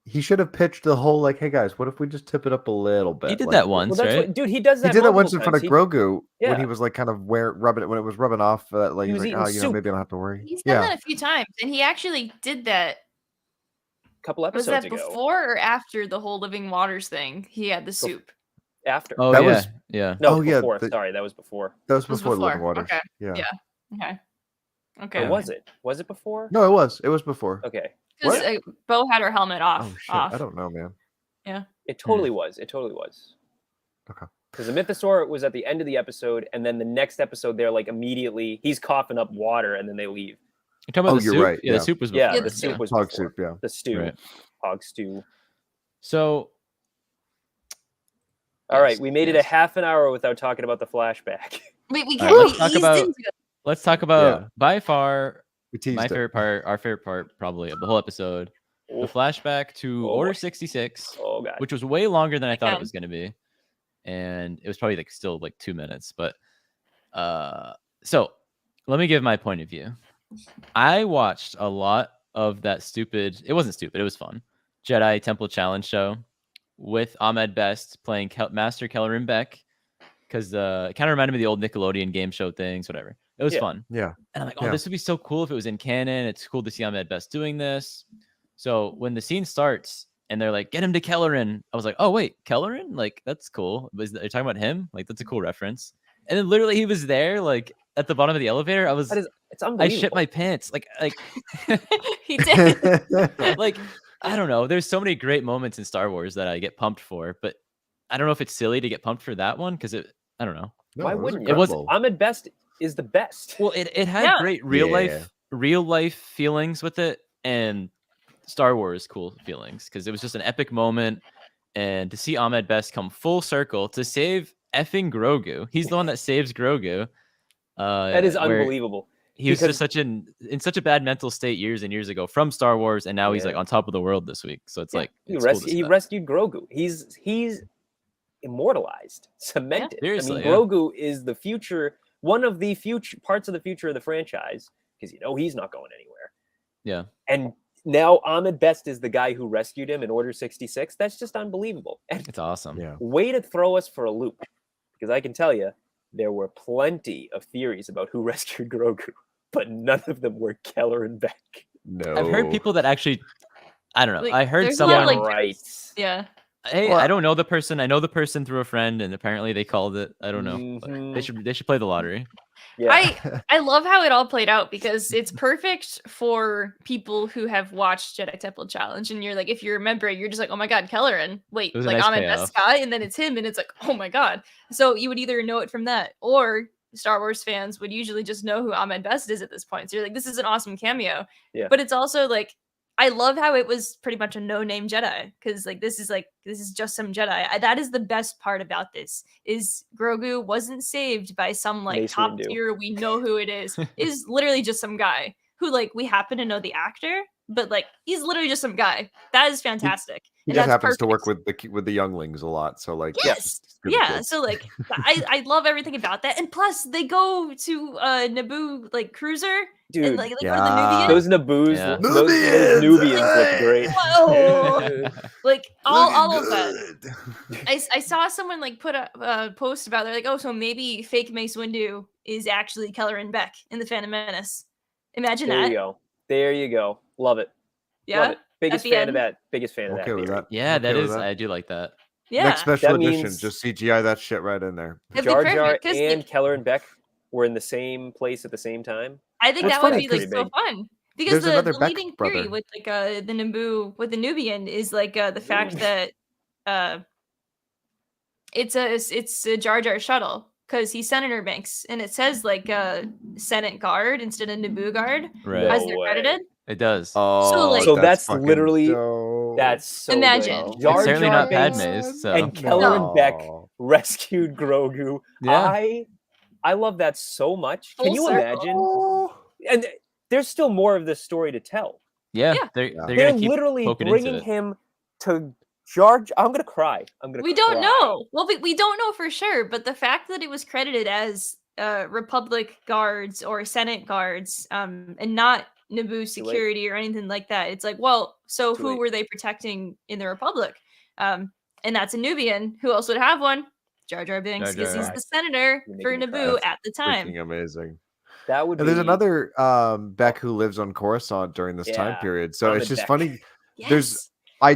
he should have pitched the whole like, hey guys, what if we just tip it up a little bit? he did Like, that Well, once, that's right? what, dude. He does that. He did that once multiple in front of times. Grogu when Yeah. he was like kind of rubbing it when it was rubbing off. Like He he's was like, eating oh, soup. maybe I don't have to worry. He's done Yeah, that a few times, and he actually did that couple Was episodes that ago. before or after the whole living waters thing? He had the soup. After. Oh That yeah, was- yeah. No, Oh, yeah, before. Sorry, that was before. That was It was before the Living before. Waters. Okay. Yeah. Yeah. Okay. Okay. Or Yeah. was it? Was it before? No, it was. It was before. Okay. Because What? Bo had her helmet off. Oh shit! off. I don't know, man. It totally was. It totally was. Okay. Because the Mythosaur was at the end of the episode, and then the next episode, they're like immediately he's coughing up water, and then they leave. You're talking about the you're soup? right, Yeah, yeah. the soup was before. Yeah, Yeah, the the soup soup. was Hog before. soup. Yeah. The stew, Right. hog stew. So, All right, yes, we made it a yes. half an hour without talking about the flashback. We All can't right, let's we talk eased about- into it. Let's talk about by far We teased my it. favorite part, our favorite part, probably of the whole episode, Oh, the flashback to Oh, Order boy. 66, oh god. which was way longer than I thought it Again. was going to be, and it was probably like still like 2 minutes. But so let me give my point of view. I watched a lot of that stupid. It wasn't stupid. It was fun. Jedi Temple Challenge show with Ahmed Best playing Master Kellerin Beck, because it kind of reminded me of the old Nickelodeon game show things. Whatever. It was Yeah. fun. Yeah. And I'm like, oh, Yeah. this would be so cool if it was in canon. It's cool to see Ahmed Best doing this. So when the scene starts and they're like, get him to Kellerin, I was like, oh, wait, Kellerin? Like, that's cool. Are you talking about him? Like, that's a cool reference. And then literally he was there, like, at the bottom of the elevator. It's I unbelievable. shit my pants. Like, He did. like, I don't know. There's so many great moments in Star Wars that I get pumped for, but I don't know if it's silly to get pumped for that one because I don't know. No, Why it was wouldn't you? It was- incredible. Ahmed Best is the best. Well, it had Yeah. great Yeah. real life feelings with it, and Star Wars cool feelings because it was just an epic moment, and to see Ahmed Best come full circle to save effing Grogu. He's the one that saves Grogu. That is where unbelievable. He was because- just in such a bad mental state years and years ago from Star Wars, and now he's like Yeah. on top of the world this week. So it's Yeah, like he, it's cool to see he that. rescued Grogu. He's immortalized, cemented. seriously, I mean, Grogu is the future, one of the future parts of the future of the franchise, because he's not going anywhere. Yeah. And now Ahmed Best is the guy who rescued him in Order 66. That's just unbelievable. And It's awesome. Yeah. way to throw us for a loop, because I can tell you there were plenty of theories about who rescued Grogu, but none of them were Keller and Beck. No. I've heard people that actually, I don't know. Like, I heard there's a lot someone of, like, right. Yeah. Hey, Well, I don't know the person. I know the person through a friend, and apparently they called it. I don't know. But Mhm. they should play the lottery. Yeah. I love how it all played out because it's perfect for people who have watched Jedi Temple Challenge, and you're like, if you remember it, you're just like, oh my god, Kellerin. Wait, It was a like nice Ahmed payoff. Best guy, and then it's him, and it's like, oh my god. So you would either know it from that, or Star Wars fans would usually just know who Ahmed Best is at this point. So you're like, this is an awesome cameo. Yeah. But it's also like, I love how it was pretty much a no-name Jedi, because this is just some Jedi. That is the best part about this, is Grogu wasn't saved by some like Mace top Windu. tier, we know who it is literally just some guy who like we happen to know the actor, but like he's literally just some guy. That is fantastic. He and just that's happens to work perfect. with the younglings a lot. So like, Yes. it's good with Yeah, kids. so like I love everything about that, and plus they go to Naboo like cruiser, Dude, and like yeah. or the Nubian. those Naboos, Yeah. those Nubians look great. Whoa. Like all of that. Good. I saw someone like put a post about they're like, oh, so maybe fake Mace Windu is actually Kellerin Beck in the Phantom Menace. Imagine There that. you go. There you go. Love it. Yeah. Love it. Biggest the fan end. of that. Biggest fan of that. Okay with theory. that. Yeah, Okay that with is. that. I do like that. Yeah. Next special That edition, means- just CGI that shit right in there. It'd be Jar Jar perfect, 'cause, and like, Keller and Beck were in the same place at the same time. I think What's that would funny, be like 'cause so fun. Because there's the another Beck leading brother. theory with like the Naboo with the Nubian is like the fact that it's a Jar Jar shuttle, because he's Senator Banks, and it says like Senate guard instead of Naboo guard Right. as No they're way. credited. It does. Oh, like- So that's fucking literally- dope. That's so Imagine. good. It's Jar certainly Jar not Binks Padme's. So. and Keller and Beck No. rescued Grogu. Yeah. I love that so much. Can Full you circle. imagine? Oh. And there's still more of this story to tell. Yeah. Yeah. They're Yeah. they're They're gonna keep literally poking bringing into it. him to Jar. I'm gonna cry. We don't know. Well, we don't know for sure, but the fact that it was credited as Republic guards or Senate guards, and not Naboo security or anything like that, it's like, well, so Too who late. were they protecting in the Republic? And that's a Nubian. Who else would have one? Jar Jar Binks, Jar because he's Jar. the senator You're for making me Naboo cry. at the time. Freaking amazing. That would And there's be another Beck who lives on Coruscant during this time Yeah, period. So Ahmed it's just Beck. funny. There's- I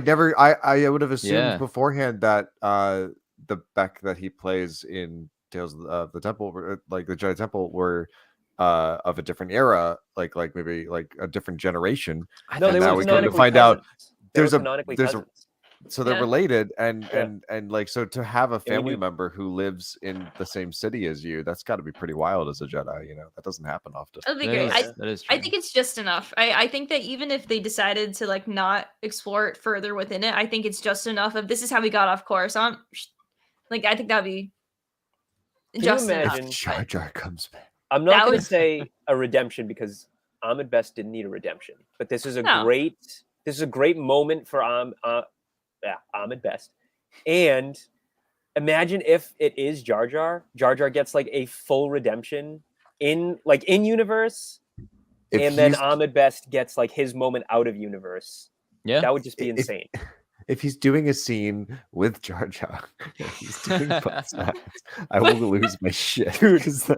would have assumed beforehand that the Beck that he plays in Tales of the Temple, like the Jedi Temple, were of a different era, like maybe like a different generation. No, And they now were we come to canonically find out cousins. They were there's a canonically there's a cousins. so they're Yeah. related, and Yeah. and like, so to have a we family knew- member who lives in the same city as you, that's got to be pretty wild as a Jedi. That doesn't happen often. That'd be That great. is- that is true. I think it's just enough. I think that even if they decided to like not explore it further within it, I think it's just enough of this is how we got off course. Like I think that'd be you just imagine- enough. Jar Jar comes back. I'm not That going to was- say a redemption because Ahmed Best didn't need a redemption, but this is a No. great moment for Ahmed Best. And imagine if it is Jar Jar. Jar Jar gets like a full redemption in universe, If and then he's- Ahmed Best gets like his moment out of universe. Yeah. That would just be If- insane. if he's doing a scene with Jar Jar, if he's doing both sides, I will lose my shit. Dude. 'Cause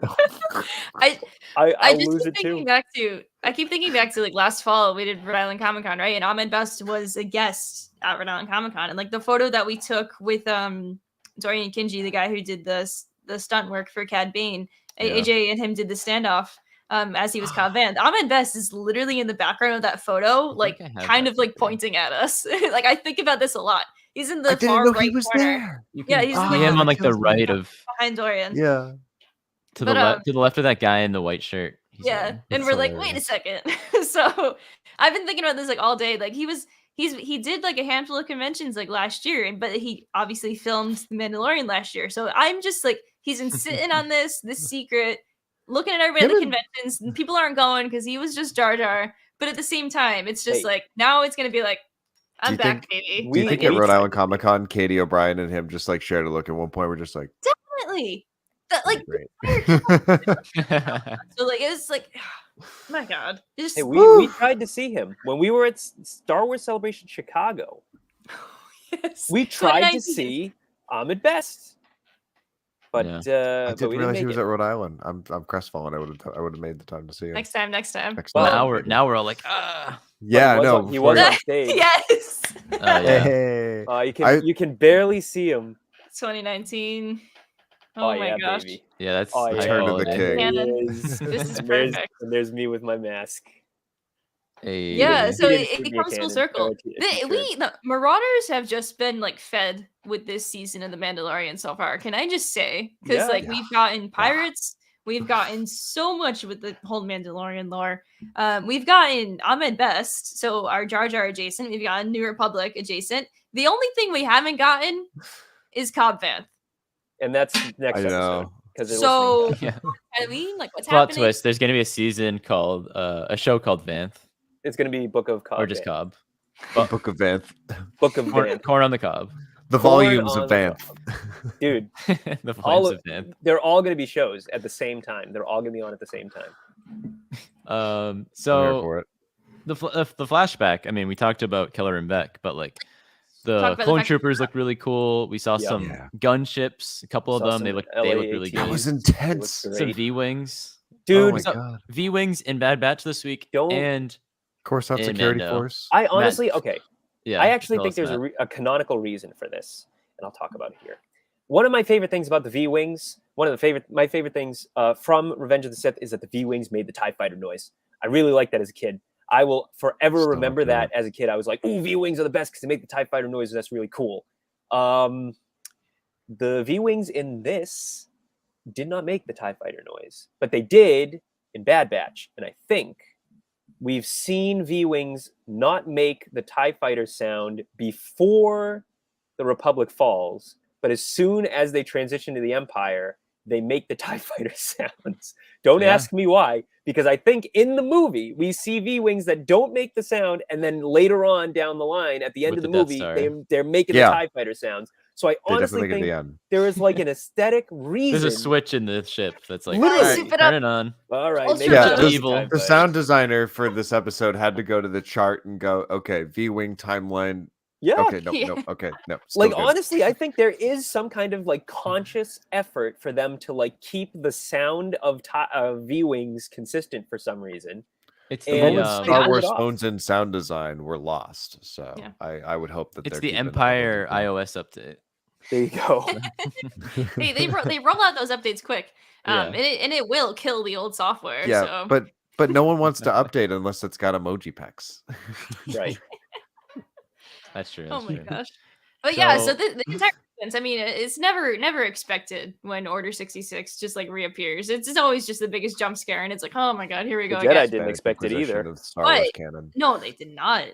I I'll just lose keep it too. I keep thinking back to like last fall we did Rhode Island Comic Con, right? And Ahmed Best was a guest at Rhode Island Comic Con, and like the photo that we took with Dorian Kinji, the guy who did the stunt work for Cad Bane, Yeah. AJ and him did the standoff as he was Cobb Vanth. Ahmed Best is literally in the background of that photo, like I have kind that of like photo. pointing at us. Like I think about this a lot. He's in the I didn't far know right he was corner there. You Yeah, can he's see in the- him on like the kills me. right of behind Dorian. Yeah. to the But, left to the left of that guy in the white shirt. He's Yeah, wearing. and That's we're like, wait a hilarious. second. So I've been thinking about this like all day. Like he did like a handful of conventions like last year, but he obviously filmed The Mandalorian last year. So I'm just like he's been sitting on this secret, looking at everybody at the Him conventions, and people aren't going because he was just Jar Jar. But at the same time, it's just Hey. like now it's gonna be like I'm you back, think- baby. Do you We- think at we- Rhode Island Comic Con, Katie O'Brien and him just like shared a look at one point? We're just like, Definitely. That like great. so like it was like my god. Just Hey, we tried to see him when we were at Star Wars Celebration Chicago. yes. We tried to 2019. see Ahmed Best, but Yeah. I but didn't we realize didn't he make was it. at Rhode Island. I'm crestfallen. I would have made the time to see him. Next time. Next Well, time. now we're all like, ah. Yeah, But he was no. on- he before was you- on stage. Yes. Yeah. Hey. You you can barely see him. 2019. Oh, my yeah, gosh. baby. Yeah, that's Oh, high yeah. Return of the quality. King. Canon. He is. This is And there's- perfect. And there's me with my mask. Hey. Yeah, so didn't it shoot me a becomes full cannon, circle. but it's true. The Marauders have just been like fed with this season of The Mandalorian so far. Can I just say? Because Yeah. like we've gotten pirates, we've gotten so much with the whole Mandalorian lore. We've gotten Ahmed Best, so our Jar Jar adjacent. We've gotten New Republic adjacent. The only thing we haven't gotten is Cobb Vanth. And that's next I episode. know. Because So Yeah. I mean, like what's Plot happening? twist. There's gonna be a season called a show called Vanth it's going to be Book of Cobb. or just Cobb. The Book of Vanth. Book of Corn, Vanth. corn on the cob. The Corn volumes on of the Vanth. Dude, The all volumes of, of Vanth. they're all going to be shows at the same time. They're all going to be on at the same time. I'm here So for it. the flashback. I mean, we talked about Keller and Beck, but like Talk the about the clone fact- troopers look really cool. We saw Yeah. some Yeah. gunships, a couple of Saw them. They some look really LA-18s. That good. was It intense. was Some great. V wings, Dude, Oh my so- god. V wings in Bad Batch this week, Don't- and Coruscant in Security Mando. Force. I honestly, okay. yeah, I actually tell think us, there's Matt. a canonical reason for this, and I'll talk about it here. One of my favorite things about the V-Wings, my favorite things from Revenge of the Sith is that the V-Wings made the TIE fighter noise. I really liked that as a kid. I will forever Still remember good. that as a kid. I was like, ooh, V-Wings are the best because they make the TIE fighter noise, and that's really cool. The V-Wings in this did not make the TIE fighter noise, but they did in Bad Batch, and I think we've seen V-Wings not make the TIE fighter sound before the Republic falls, but as soon as they transition to the Empire, they make the TIE fighter sounds. Don't Yeah. ask me why, because I think in the movie we see V-Wings that don't make the sound, and then later on down the line, at the end With of the the Death movie, Star. they're making Yeah. the TIE fighter sounds. So I They honestly definitely get think the end. there is like an aesthetic reason. There's a switch in the ship that's like, Literally. all right, Soup it turn up. it on. All right, Ultra maybe Yeah, it's the- evil. TIE The fighter. sound designer for this episode had to go to the chart and go, okay, V-Wing timeline. Yeah. Okay, no, Yeah. no, okay, no. Still Like good. honestly, I think there is some kind of like conscious effort for them to like keep the sound of V-Wings consistent for some reason. It's And The the moments Star pulled Wars it off. phones and sound design were lost, so Yeah. I would hope that it's they're the keeping that Empire momentum iOS update. There you go. They roll out those updates quick, Yeah. and it will kill the old software. Yeah, So but no one wants to update unless it's got emoji packs. Right. That's true. oh That's my true. gosh. But yeah, so So- the entire sequence, I mean, it's never expected when Order 66 just like reappears. It's always just the biggest jump scare, and it's like, oh my god, here we The go Jedi again. didn't Bad expect it Inquisition either. of Star Wars But- canon. No, they did not.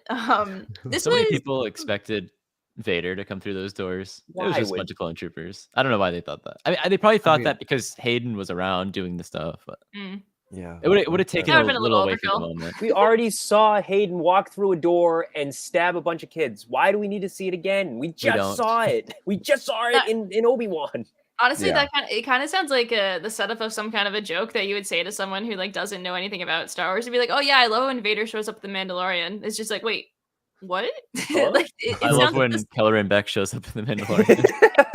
This So many was people expected Vader to come through those doors. It was Why just a would- bunch of clone troopers. I don't know why they thought that. I mean, they probably thought mean- that because Hayden was around doing the stuff, but Yeah, it would have taken That a would've been a little little away from the overkill. moment. We already saw Hayden walk through a door and stab a bunch of kids. Why do we need to see it again? We just don't. saw it. We just saw it in Obi-Wan. honestly Yeah. it kind of sounds like the setup of some kind of a joke that you would say to someone who like doesn't know anything about Star Wars. And be like, oh yeah, I love when Vader shows up in The Mandalorian. It's just like, wait, what? Huh? like it I love sounds when just Kelleran Beck shows up in the Mandalorian.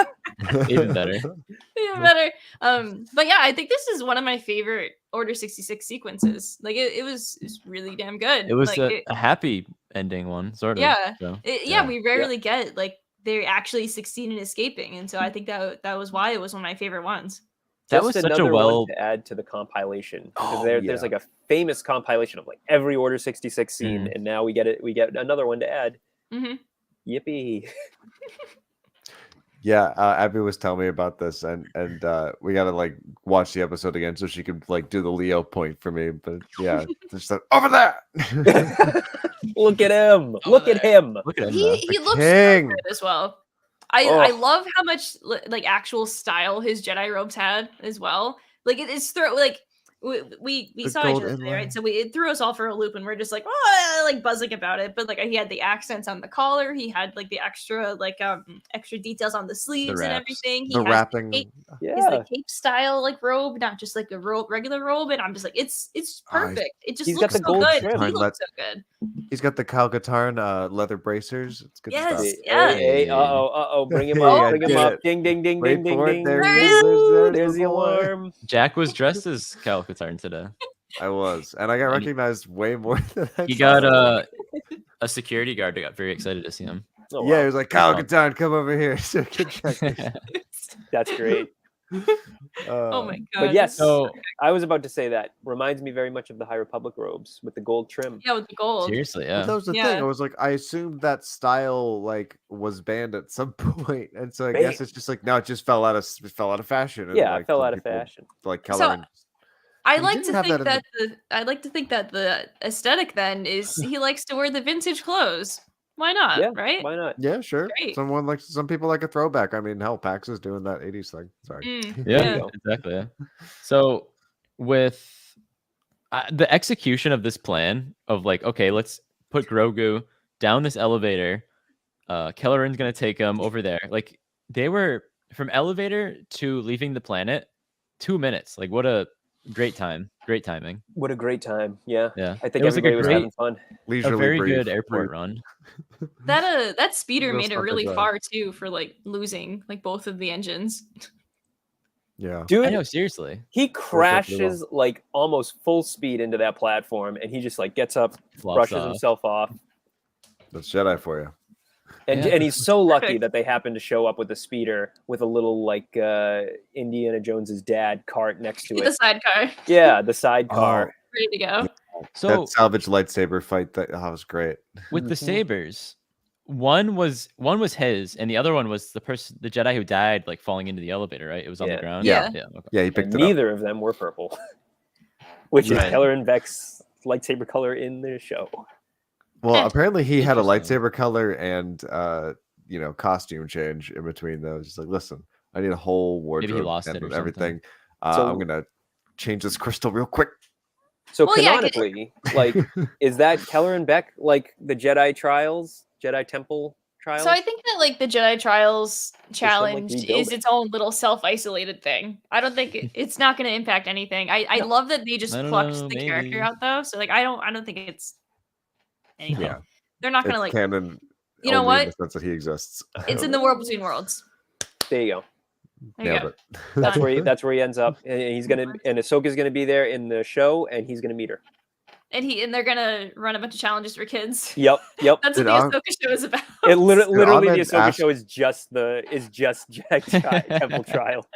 Even better. even better. But yeah, I think this is one of my favorite Order 66 sequences. Like it was really damn good. It was like, a happy ending one, sort of. Yeah. So. Yeah, we rarely get like they actually succeed in escaping, and so I think that was why it was one of my favorite ones. That Just was such a another well. one to add to the compilation. Because Oh, there's yeah. like a famous compilation of like every Order 66 scene, Mhm. and now we get another one to add. hmm Yippee! Yeah, Abby was telling me about this, and we gotta like watch the episode again so she could like do the Leo point for me. But yeah, just like, over there. Look at him! Look at there. him! Look at him. He looks so king. good as well. I Oh. love how much like actual style his Jedi robes had as well. Like it's like we The saw each gold other today, inlay. right? So it threw us all for a loop, and we're just like, oh, like buzzing about it. But like he had the accents on the collar, he had like the extra extra details on the sleeves and wraps. everything. He The has wrapping. his Yeah, like cape style like robe, not just like a regular robe. And I'm just like, it's perfect. It just He's got looks the so gold good. trim. He looks so good. He's got the Kyle Katarn leather bracers. It's good Yes. stuff. Yeah. Hey, uh-oh, bring him Hey, up, I bring him did up. it. Ding, ding, ding, Wait ding, ding, for it. ding. There he There is. he There's There's the the boy. alarm. Jack was dressed as Cal Katarn today. I was, and I got And he- recognized way more than I He thought. got a security guard that got very excited to see him. Oh, Yeah, wow. he was like, Kyle Wow. Katarn, come over here. So good check. That's great. Oh my god. But yes, So I was about to say that. Reminds me very much of the High Republic robes with the gold trim. Yeah, with the gold. seriously, Well, yeah. that was the thing. Yeah. I was like, I assumed that style like was banned at some point, and so I guess Banned? it's just like no, it just fell out of fashion. And, Yeah, like, it fell some out of people, fashion. Like So, coloring. I We like didn't to have think that in that I like to think that the aesthetic then is he likes to wear the vintage clothes. Why not? Yeah, right? why not? Yeah, sure. Great. Some people like a throwback. I mean, hell, Pax is doing that '80s thing. Sorry. Mm, Yeah, There you go. exactly. Yeah. So with the execution of this plan of like, okay, let's put Grogu down this elevator. Kelleran's gonna take him over there. Like they were from elevator to leaving the planet, 2 minutes. Like what a great time, great timing. What a great time. Yeah. Yeah, I think it was like everybody a was great, having fun. a Leisurely very brief, good airport brief. run. That speeder Real made it stuff really like that. far too for like losing like both of the engines. Yeah. I Dude, know, seriously. he perfectly well. crashes like almost full speed into that platform and he just like gets up, Flops brushes off. himself off. That's Jedi for you. And, Yeah. and he's so lucky Perfect. that they happen to show up with the speeder with a little like Indiana Jones's dad cart next to The it. sidecar, Yeah, the sidecar. ready to go. So That salvage lightsaber fight that was great. with the Mhm. sabers, one was his, and the other one was the Jedi who died, like falling into the elevator. Right? It was on the Yeah. ground. Yeah. Yeah. Okay. Yeah, he And picked it up. neither of them were purple, which Right. is Kelleran Beck's lightsaber color in the show. Well, apparently he had a Interesting. lightsaber color and costume change in between those. He's like, listen, I need a whole wardrobe lost and it or everything. So- I'm gonna change this crystal real quick. So Well, yeah, canonically, like, is that Kelleran Beck like the Jedi Trials, Jedi Temple Trials? So I think that like the Jedi Trials them, like, challenge rebuild is it. its own little self-isolated thing. I don't think it's not going to impact anything. I No. love that they just I don't plucked know, the maybe. character out though. So like I don't think it's anything. Yeah, They're not going to it's like canon. you know only in what? the sense that he exists. It's in the world between worlds. There you go. There you Nailed go. it. That's where he ends up, and he's gonna and Ahsoka's gonna be there in the show, and he's gonna meet her. and they're gonna run a bunch of challenges for kids. Yep. That's Did what the Am- Ahsoka show is about. It literally the Ahmed Ahsoka ask- show is just Temple Trials.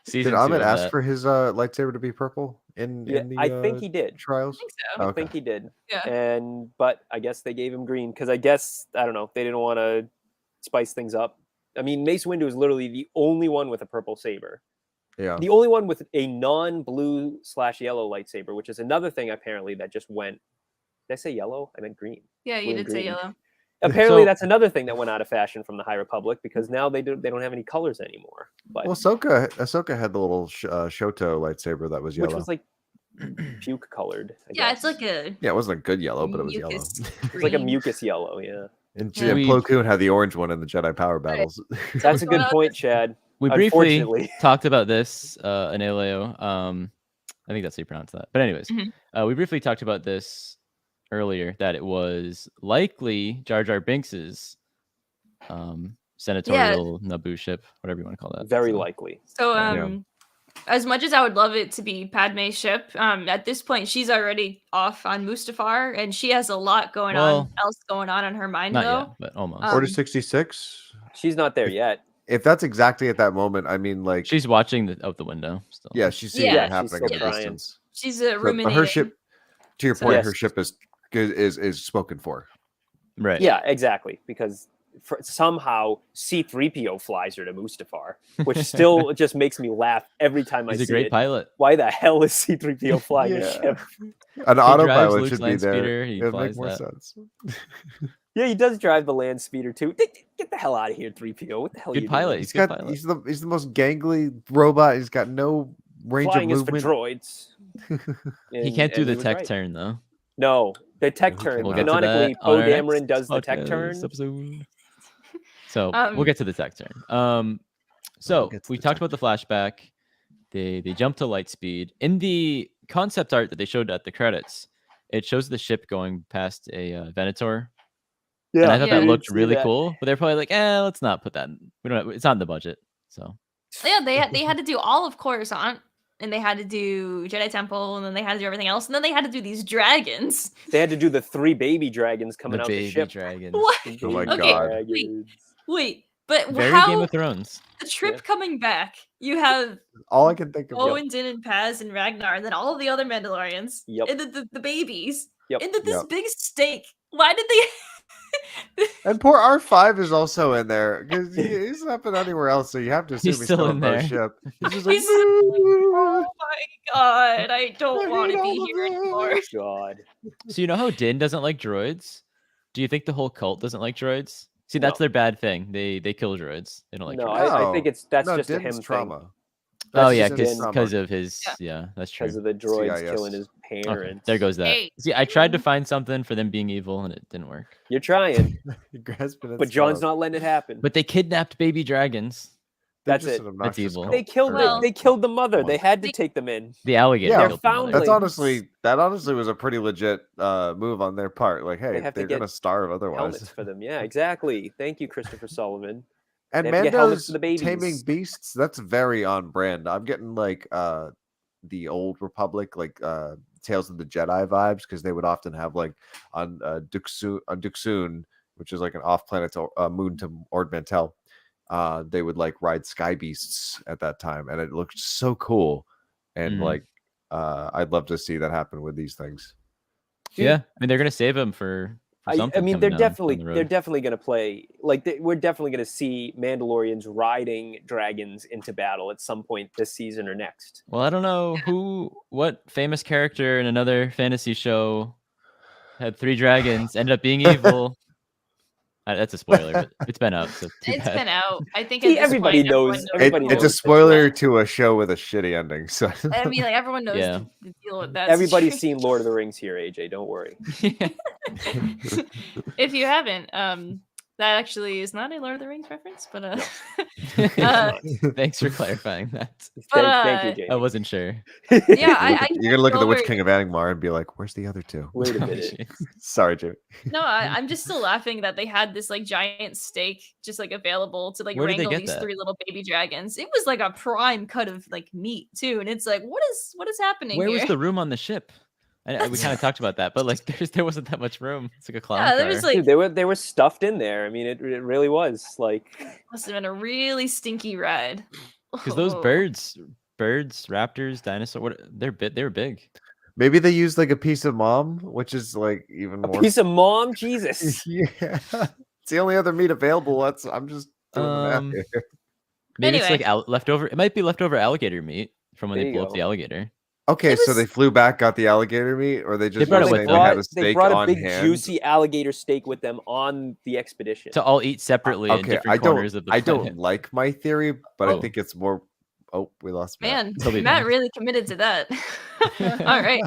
Did Season 2 Ahmed of ask that. for his lightsaber to be purple in Yeah, the I think he did. trials? I think so. I Okay. think he did. Yeah. But I guess they gave him green because I guess I don't know, they didn't want to spice things up. I mean, Mace Windu is literally the only one with a purple saber. Yeah. The only one with a non-blue/yellow lightsaber, which is another thing apparently that just went. Did I say yellow? I meant green. Yeah, you Blue and did say green. yellow. Apparently, So- that's another thing that went out of fashion from the High Republic because now they don't have any colors anymore. But Well, Ahsoka had the little Shoto lightsaber that was yellow. which was like puke colored. Yeah, it's like a yeah, it wasn't a good yellow, but it was yellow. mucus it's like a green. mucus yellow. Yeah, And Yeah. Plo Koon had the orange one in the Jedi Power battles. that's a good point, Chad. We briefly Unfortunately. talked about this in Aleo. I think that's how you pronounce that. But anyways, Mhm. we briefly talked about this earlier, that it was likely Jar Jar Binks's senatorial Naboo ship, whatever you want to call that. Very So- likely. So Yeah. as much as I would love it to be Padme's ship, at this point she's already off on Mustafar and she has a lot going on in her mind Not though. yet, but almost. Um, Order 66. She's not there yet. If that's exactly at that moment, I mean, like, She's watching out the window still. yeah, she's seeing Yeah, it she's happening still in the trying. distance. She's So, but ruminating. her ship, to your So- point, Yes. her ship is spoken for. Right. Yeah, exactly. Because somehow C-3PO flies her to Mustafar, which still just makes me laugh every time I He's a see great it. pilot. Why the hell is C-3PO flying a Yeah. ship? An drives autopilot Luke's should be land there. speeder, he It would flies make more that. sense. Yeah, he does drive the land speeder too. Get the hell out of here, 3PO. What the hell are Good you pilot. doing? He's a good pilot. He's the most gangly robot. He's got no range Flying of is for movement. droids. He can't do And the was tech right. turn though. No, the tech We'll turn. get to Canonically, that Poe on our Dameron next does the tech podcast turn. episode. So Um, we'll get to the tech turn. So We'll get to we the talked tech about the flashback. They jump to light speed. In the concept art that they showed at the credits, it shows the ship going past a Venator. Yeah, And I thought Yeah. that looked see really that. cool. But they're probably like, let's not put that. We don't. It's not in the budget. So Yeah, they had to do all of Coruscant, and they had to do Jedi Temple, and then they had to do everything else, and then they had to do these dragons. They had to do the 3 baby dragons coming the out the baby ship. dragons. What? The Oh my baby God. dragons. Wait, but Very how Game of Thrones. the trip Yeah. coming back? You have All I can think of. Owen, Din, and Paz, and Ragnar, and then all of the other Mandalorians, Yep. and the babies, Yep. and then this Yep. big steak. Why did they? And poor R5 is also in there because he's not been anywhere else, so you have to assume He's he's still still in on the there. ship. He's just like, He's- Oh my god! I don't I want to hate be all of here this. anymore. God. So you know how Din doesn't like droids? Do you think the whole cult doesn't like droids? See, that's No. their bad thing. They kill droids. They don't like No, droids. I think that's no, just a Din's him trauma. thing. Oh That's yeah, just Din because of his. Yeah. Yeah, that's true. Because of the droids CIS. killing his Okay, parents. there goes that. Hey. See, I tried to find something for them being evil, and it didn't work. You're trying, Grasping at but John's straws. not letting it happen. But they kidnapped baby dragons. They're That's just it. an obnoxious evil. cult. They killed Well- they killed the mother. Come They on. had to They- take them in. The alligator. Yeah, killed the mother. That's Foundling. honestly was a pretty legit move on their part. Like, hey, have to they're get gonna starve Helmets otherwise. for them. Yeah, exactly. Thank you, Christopher Sullivan. And They have to get helmets Mando's for the babies. taming beasts. That's very on brand. I'm getting like the old Republic, like Tales of the Jedi vibes, because they would often have like on Duxun, which is like an off-planet moon to Ord Mantell. They would like ride sky beasts at that time, and it looked so cool. And Mhm. like, I'd love to see that happen with these things. Yeah, I mean they're gonna save him for I something. mean, coming down the they're road. definitely going to play like we're definitely going to see Mandalorians riding dragons into battle at some point this season or next. Well, I don't know what famous character in another fantasy show had 3 dragons, ended up being evil. That's a spoiler, but it's been out, so too It's bad. been out. I think See, at this everybody point, everyone knows- everybody It's a knows spoiler to a show with a shitty ending. So I mean, like everyone knows Yeah. the deal with that. Everybody's seen Lord of the Rings here, AJ. Don't worry. If you haven't, that actually is not a Lord of the Rings reference, but Thanks for clarifying that. Thank you, I Jamie. wasn't sure. yeah, I you're gonna look at the Witch over- King of Angmar and be like, "Where's the other two?" Wait a Oh, minute. jeez. Sorry, Jimmy. No, I'm just still laughing that they had this like giant steak just like available to like Where did they wrangle get these that? 3 little baby dragons. It was like a prime cut of like meat too, and it's like, what is happening Where here? was the room on the ship? And we kind of talked about that, but like there wasn't that much room. It's like a clown Yeah, there car. was like Dude, they were stuffed in there. I mean, it really was like. must have been a really stinky ride. Because those Oh. birds, raptors, dinosaur, they were big. Maybe they used like a piece of mom, which is like even A more. piece of mom, Jesus. Yeah, it's the only other meat available. I'm just doing the math here. Maybe it's Anyway. like leftover. It might be leftover alligator meat from when There they you blew up go. the alligator. Okay, It so was- they flew back, got the alligator meat, or they just brought were it with saying them. they had a They steak brought a on big hand. juicy alligator steak with them on the expedition. To all eat separately in Okay, different corners of the I planet. don't like my theory, but I Oh. think it's more. Oh, we lost Matt. Man, He'll be Matt back. really committed to that. All right.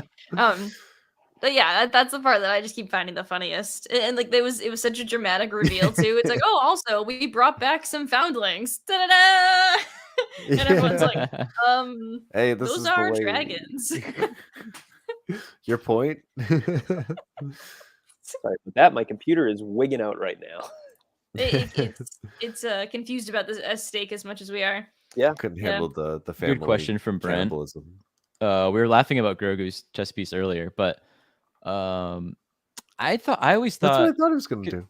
But yeah, that's the part that I just keep finding the funniest. And like it was such a dramatic reveal too. It's like, oh, also we brought back some foundlings. Da-da-da! And everyone's like, Hey, this those is are the way. dragons. Your point. Sorry for that. My computer is wigging out right now. It's confused about this steak as much as we are. Couldn't Yeah. handle the family. Good question from Brent. cannibalism. We were laughing about Grogu's chess piece earlier, but I always That's what I thought thought it was going to do.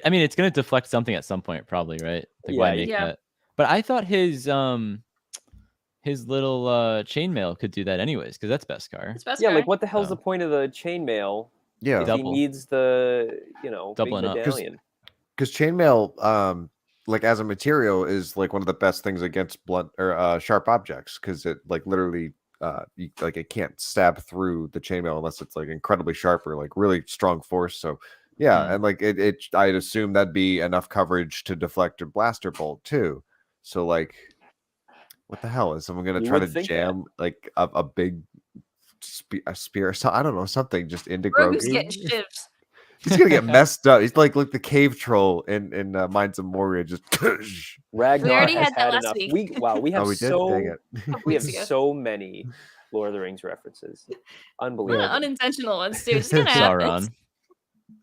I mean, it's going to deflect something at some point, probably, right? Like, why make Yeah. that? But I thought his little chainmail could do that anyways, because that's Beskar. It's best Yeah, guy. like what the hell's So- the point of the chainmail Yeah, if he Double. needs the big Doubling up. 'Cause- medallion? because chainmail, like as a material, is like one of the best things against blunt or sharp objects, because it like literally, it can't stab through the chainmail unless it's like incredibly sharp or like really strong force. So yeah, and like it I'd assume that'd be enough coverage to deflect a blaster bolt too. So like, what the hell is someone gonna You try would to think that. jam like a big spear? So I don't know, something just into Grogu's Grogu. getting shivs. He's gonna get messed up. He's like the cave troll in Minds of Moria. Just Ragnar already has had that last enough. week. We have we did. Dang it. we have Weeks ago. so many Lord of the Rings references. A lot Unbelievable. of unintentional ones too. It's gonna happen.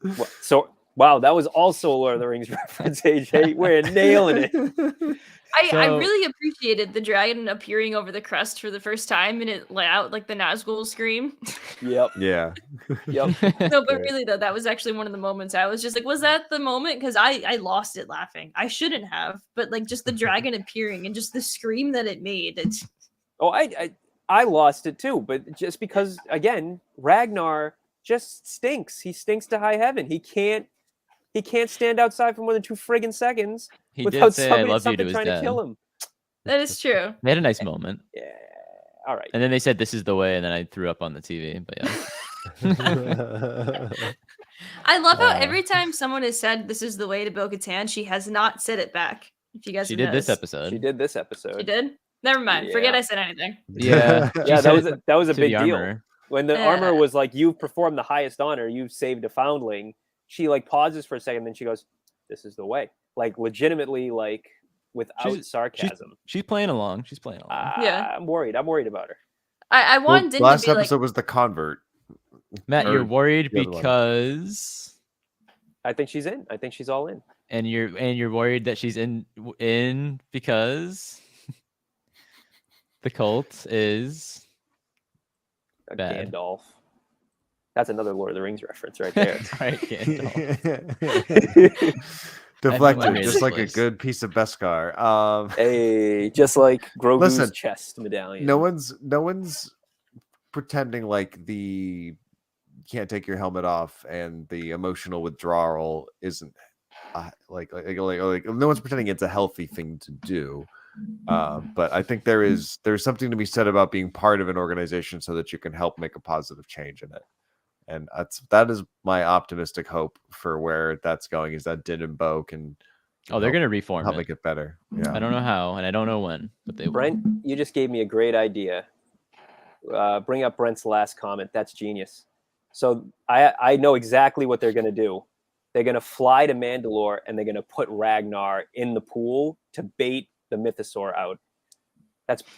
Sauron. So wow, that was also a Lord of the Rings reference, AJ. We're nailing it. I So- really appreciated the dragon appearing over the crest for the first time and it let out like the Nazgul scream. Yep. Yeah. Yep. No, but Right. really though, that was actually one of the moments I was just like, was that the moment? Because I lost it laughing. I shouldn't have, but like just the dragon appearing and just the scream that it made. It's Oh, I lost it too, but just because again, Ragnar just stinks. He stinks to high heaven. He can't stand outside for more than 2 friggin' seconds He without did say, "I love you" something to his trying to dad. kill him. that is true. They had a nice moment, Yeah. All right. and then they said, "This is the way," and then I threw up on the TV. But yeah, I love how every time someone has said this is the way to Bo-Katan, she has not said it back. If you guys she have did this noticed. episode. She did this episode. She did? Never mind. Forget Yeah. I said anything. Yeah, she Yeah, said that was a to big the deal. armor. When the Yeah. armor was like, "You've performed the highest honor. You've saved a foundling." She like pauses for a second, then she goes, "This is the way." Like legitimately, like without She's- sarcasm. She's playing along. She's playing along. Yeah. I'm worried. I'm worried about her. I Well, want Din last to be like, episode was the convert. Matt, or you're worried the other one. because, I think she's in. I think she's all in. and you're worried that she's in because the cult is bad. Gandalf. That's another Lord of the Rings reference right there. right. Gandalf. Deflected, made just this like a place. good piece of Beskar. Hey, just like Grogu's Listen, chest medallion. No one's pretending like you can't take your helmet off and the emotional withdrawal isn't like no one's pretending it's a healthy thing to do. But I think there's something to be said about being part of an organization so that you can help make a positive change in it. And that is my optimistic hope for where that's going, is that Din and Bo can They're gonna reform help it. make it better. Yeah. I don't know how, and I don't know when, but they will. Brent, you just gave me a great idea. Bring up Brent's last comment. That's genius. So I know exactly what they're going to do. They're going to fly to Mandalore and they're going to put Ragnar in the pool to bait the Mythosaur out.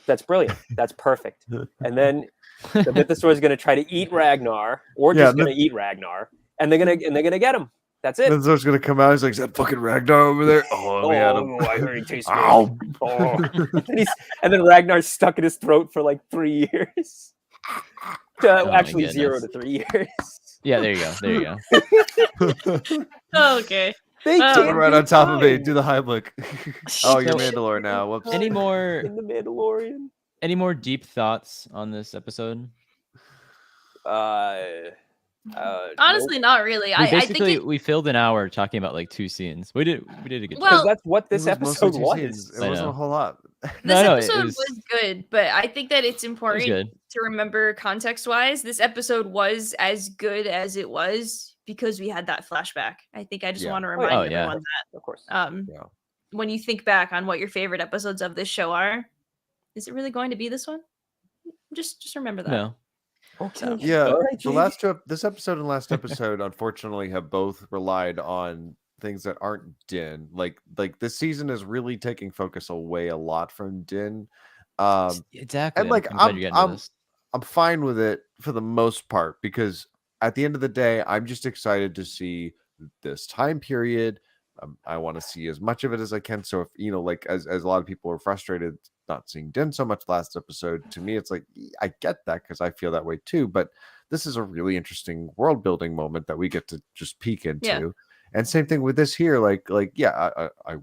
That's brilliant. That's perfect. And then the Mythosaur is going to try to eat Ragnar, or just going to eat Ragnar, and they're going to get him. That's it. Then Zor's gonna come out. He's like, "Is that fucking Ragnar over there?" Oh, we had him. I heard he tastes good. Ow. Oh. And then Ragnar's stuck in his throat for like 3 years. Actually, goodness. 0 to 3 years. Yeah, there you go. Oh, okay. They Oh. can't Put it right be on top of me. fine. Do the Heimlich. Oh, you're So- Mandalore now. Whoops. Any more in the Mandalorian? deep thoughts on this episode? Honestly, not really. We I think basically it, we filled an hour talking about like 2 scenes. We did a good job. because Well, that's what It this was mostly episode 2 was. scenes. It I wasn't know. a whole lot. this No, it episode was- was good, but I think that it's It was important good. to remember context-wise. This episode was as good as it was because we had that flashback. I think I just Yeah. want to Oh, remind yeah. Oh, yeah. everyone Of course. that Yeah. when you think back on what your favorite episodes of this show are, is it really going to be this one? Just remember that. No. Okay. Yeah, All right, the JD. last two, this episode and last episode, unfortunately, have both relied on things that aren't Din. Like this season is really taking focus away a lot from Din. Exactly. and, like, I'm glad you're getting to this. I'm fine with it for the most part because at the end of the day, I'm just excited to see this time period. I want to see as much of it as I can. So if like as a lot of people are frustrated not seeing Din so much last episode, to me it's like I get that because I feel that way too. But this is a really interesting world building moment that we get to just peek into. Yeah. And same thing with this here. I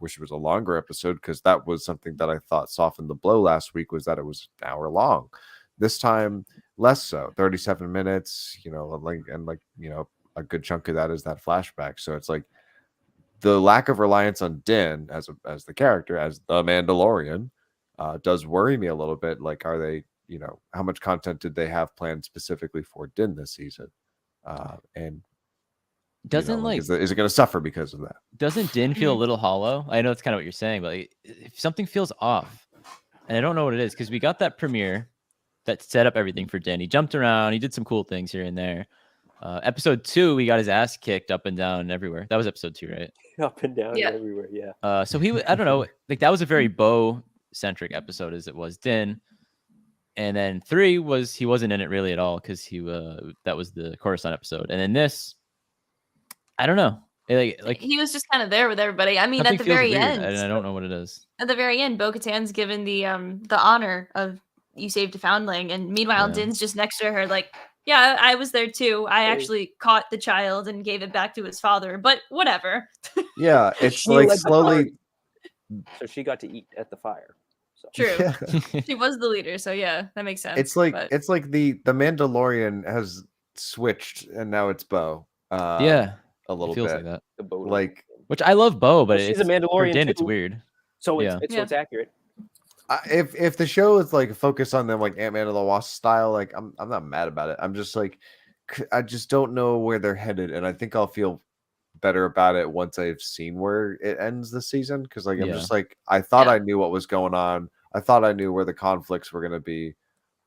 wish it was a longer episode because that was something that I thought softened the blow last week was that it was an hour long. This time less so, 37 minutes. A good chunk of that is that flashback. So it's like the lack of reliance on Din as the character, as the Mandalorian, does worry me a little bit. Like, are they, how much content did they have planned specifically for Din this season? And Doesn't is it going to suffer because of that? Doesn't Din feel a little hollow? I know it's kind of what you're saying, but like, if something feels off, and I don't know what it is, because we got that premiere that set up everything for Din. He jumped around, he did some cool things here and there. Episode 2, we got his ass kicked up and down everywhere. That was episode 2, right? Up and down Yeah. everywhere. Yeah. So I don't know, like that was a very Bo centric episode as it was Din. And then 3 was he wasn't in it really at all because that was the Coruscant episode. And then this, I don't know. Like He was just kind of there with everybody. I mean, something at the feels very weird, end, and I don't know what it is. at the very end, Bo-Katan's given the honor of you saved a foundling, and meanwhile, Yeah. Din's just next to her, like, yeah, I was there too. I Hey. actually caught the child and gave it back to his father, but whatever. Yeah, it's She like led the slowly. party, so she got to eat at the fire. So. True. Yeah. She was the leader, so yeah, that makes sense. It's like but- the Mandalorian has switched and now it's Bo. Yeah, a little it feels bit like that. The boat. like Which I love Bo, but Well, she's it's, a for Mandalorian Din, it's too. weird. So it's, Yeah. it's Yeah. so it's accurate. if the show is like focused on them like Ant-Man and the Wasp style, like I'm not mad about it. I'm just like I just don't know where they're headed, and I think I'll feel better about it once I've seen where it ends this season. Because like I'm Yeah. just like I thought Yeah. I knew what was going on. I thought I knew where the conflicts were going to be.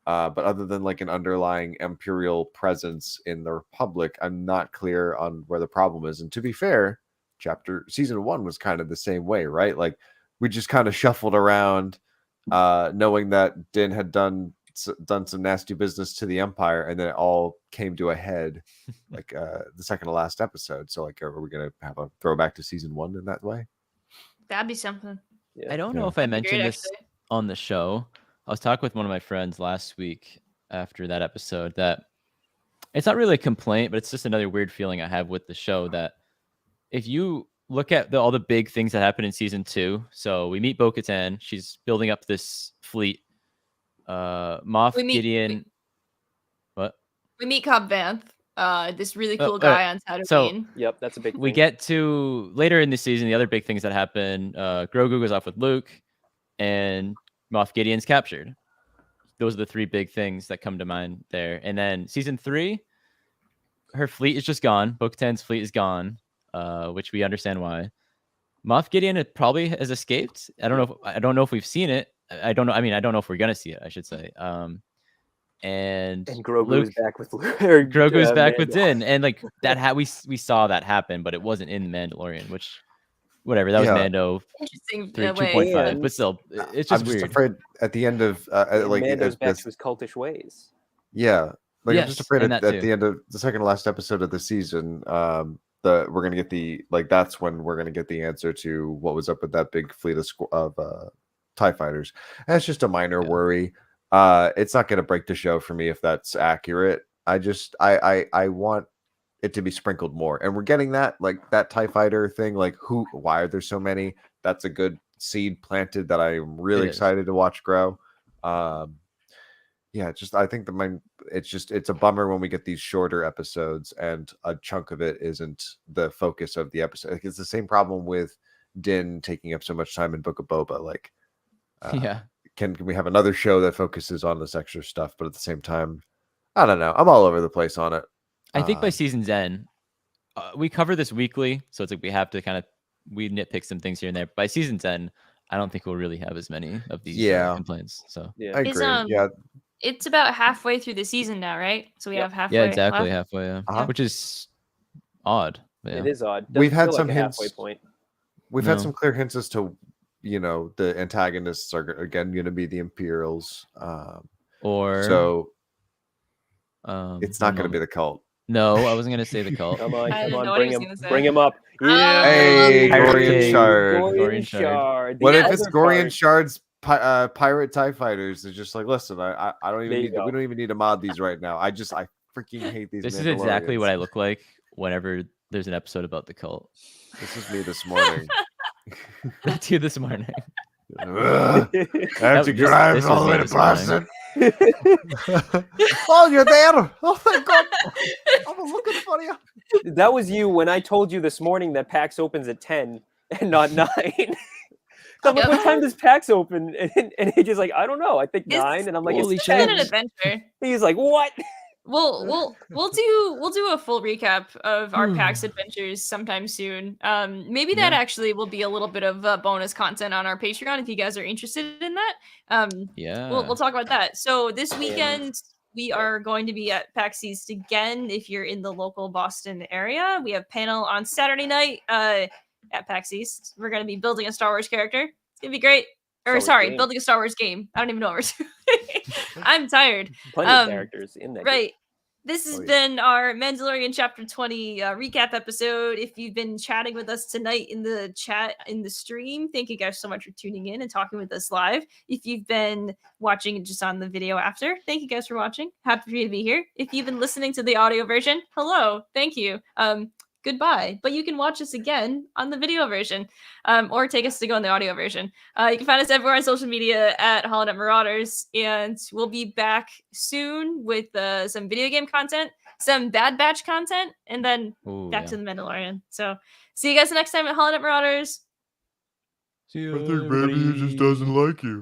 But other than like an underlying imperial presence in the Republic, I'm not clear on where the problem is. And to be fair, season 1 was kind of the same way, right? Like we just kind of shuffled around, knowing that Din had done some nasty business to the Empire, and then it all came to a head, like the second to last episode. So like, are we gonna have a throwback to season 1 in that way? that'd be something. Yeah. I don't know Yeah. if I That'd be mentioned great, this actually. on the show. I was talking with one of my friends last week after that episode that it's not really a complaint, but it's just another weird feeling I have with the show that if you look at all the big things that happen in season 2, so we meet Bo-Katan, she's building up this fleet. Moff We meet- Gideon. What? We meet Cobb Vanth, this really Oh, cool guy on Tatooine. Yep, that's a big. We thing. get to later in the season, the other big things that happen. Grogu goes off with Luke, and Moff Gideon's captured. Those are the 3 big things that come to mind there. And then season 3, her fleet is just gone. Bo-Katan's fleet is gone, which we understand why. Moff Gideon probably has escaped. I don't know if we've seen it. I don't know. I mean, I don't know if we're gonna see it, I should say. And Grogu Luke- is back with Grogu's back with Mando. Din, and like that we saw that happen, but it wasn't in Mandalorian, which whatever, that was Yeah. Mando Interesting 3 way. 2.5, And- but still, it's I'm just just weird. afraid at the end of And like Mando's back this, to his cultish ways. yeah, like I'm just Yes, afraid and at that too. the end of the second to last episode of the season, we're gonna get that's when we're gonna get the answer to what was up with that big fleet of TIE fighters. And it's just a minor Yeah. worry. It's not going to break the show for me if that's accurate. I want it to be sprinkled more, and we're getting that, like that TIE fighter thing. Like, why are there so many? That's a good seed planted that I'm really excited to watch grow. Yeah, I think it's a bummer when we get these shorter episodes and a chunk of it isn't the focus of the episode. Like, it's the same problem with Din taking up so much time in Book of Boba. Like, can we have another show that focuses on this extra stuff, but at the same time, I don't know. I'm all over the place on it. I think by season's end, we cover this weekly, so it's like we have to we nitpick some things here and there. By season's end, I don't think we'll really have as many of these complaints. So I agree. It's about halfway through the season now, right? So we have halfway. Yeah, exactly left. halfway. Which is odd. It is odd. We've had some hints. Halfway point. We've had some clear hints as to, the antagonists are again going to be the Imperials, so it's not going to be the cult. No, I wasn't going to say the cult. Come on, bring him up. Yeah, hey, Gorian Shard. Gorian Shard. What if it's Gorian Shard's pirate TIE fighters? They're just like, listen, I don't even we don't even need to mod these right now. I freaking hate these. This is exactly what I look like whenever there's an episode about the cult. This is me this morning. That's you this morning. I have to drive all the way to Boston. Oh, you're there! Oh, thank God! I was looking for you. That was you when I told you this morning that PAX opens at 10 and not 9. I'm like, what time does PAX open? And he's just like, I don't know. I think 9. And I'm like, it's 10. An adventure. He's like, what? We'll do a full recap of our PAX adventures sometime soon. Maybe that actually will be a little bit of bonus content on our Patreon if you guys are interested in that. We'll talk about that. So this weekend we are going to be at PAX East again. If you're in the local Boston area, we have panel on Saturday night at PAX East. We're going to be building a Star Wars character. It's gonna be great. Building a Star Wars game. I don't even know what we're doing. I'm tired. Plenty of characters in that game. This has been our Mandalorian Chapter 20 recap episode. If you've been chatting with us tonight in the chat, in the stream, thank you guys so much for tuning in and talking with us live. If you've been watching just on the video after, thank you guys for watching. Happy for you to be here. If you've been listening to the audio version, hello. Thank you. Goodbye. But you can watch us again on the video version, or take us to go on the audio version. You can find us everywhere on social media at HoloNet Marauders, and we'll be back soon with some video game content, some Bad Batch content, and then back to the Mandalorian. So see you guys next time at HoloNet Marauders. I think maybe he just doesn't like you.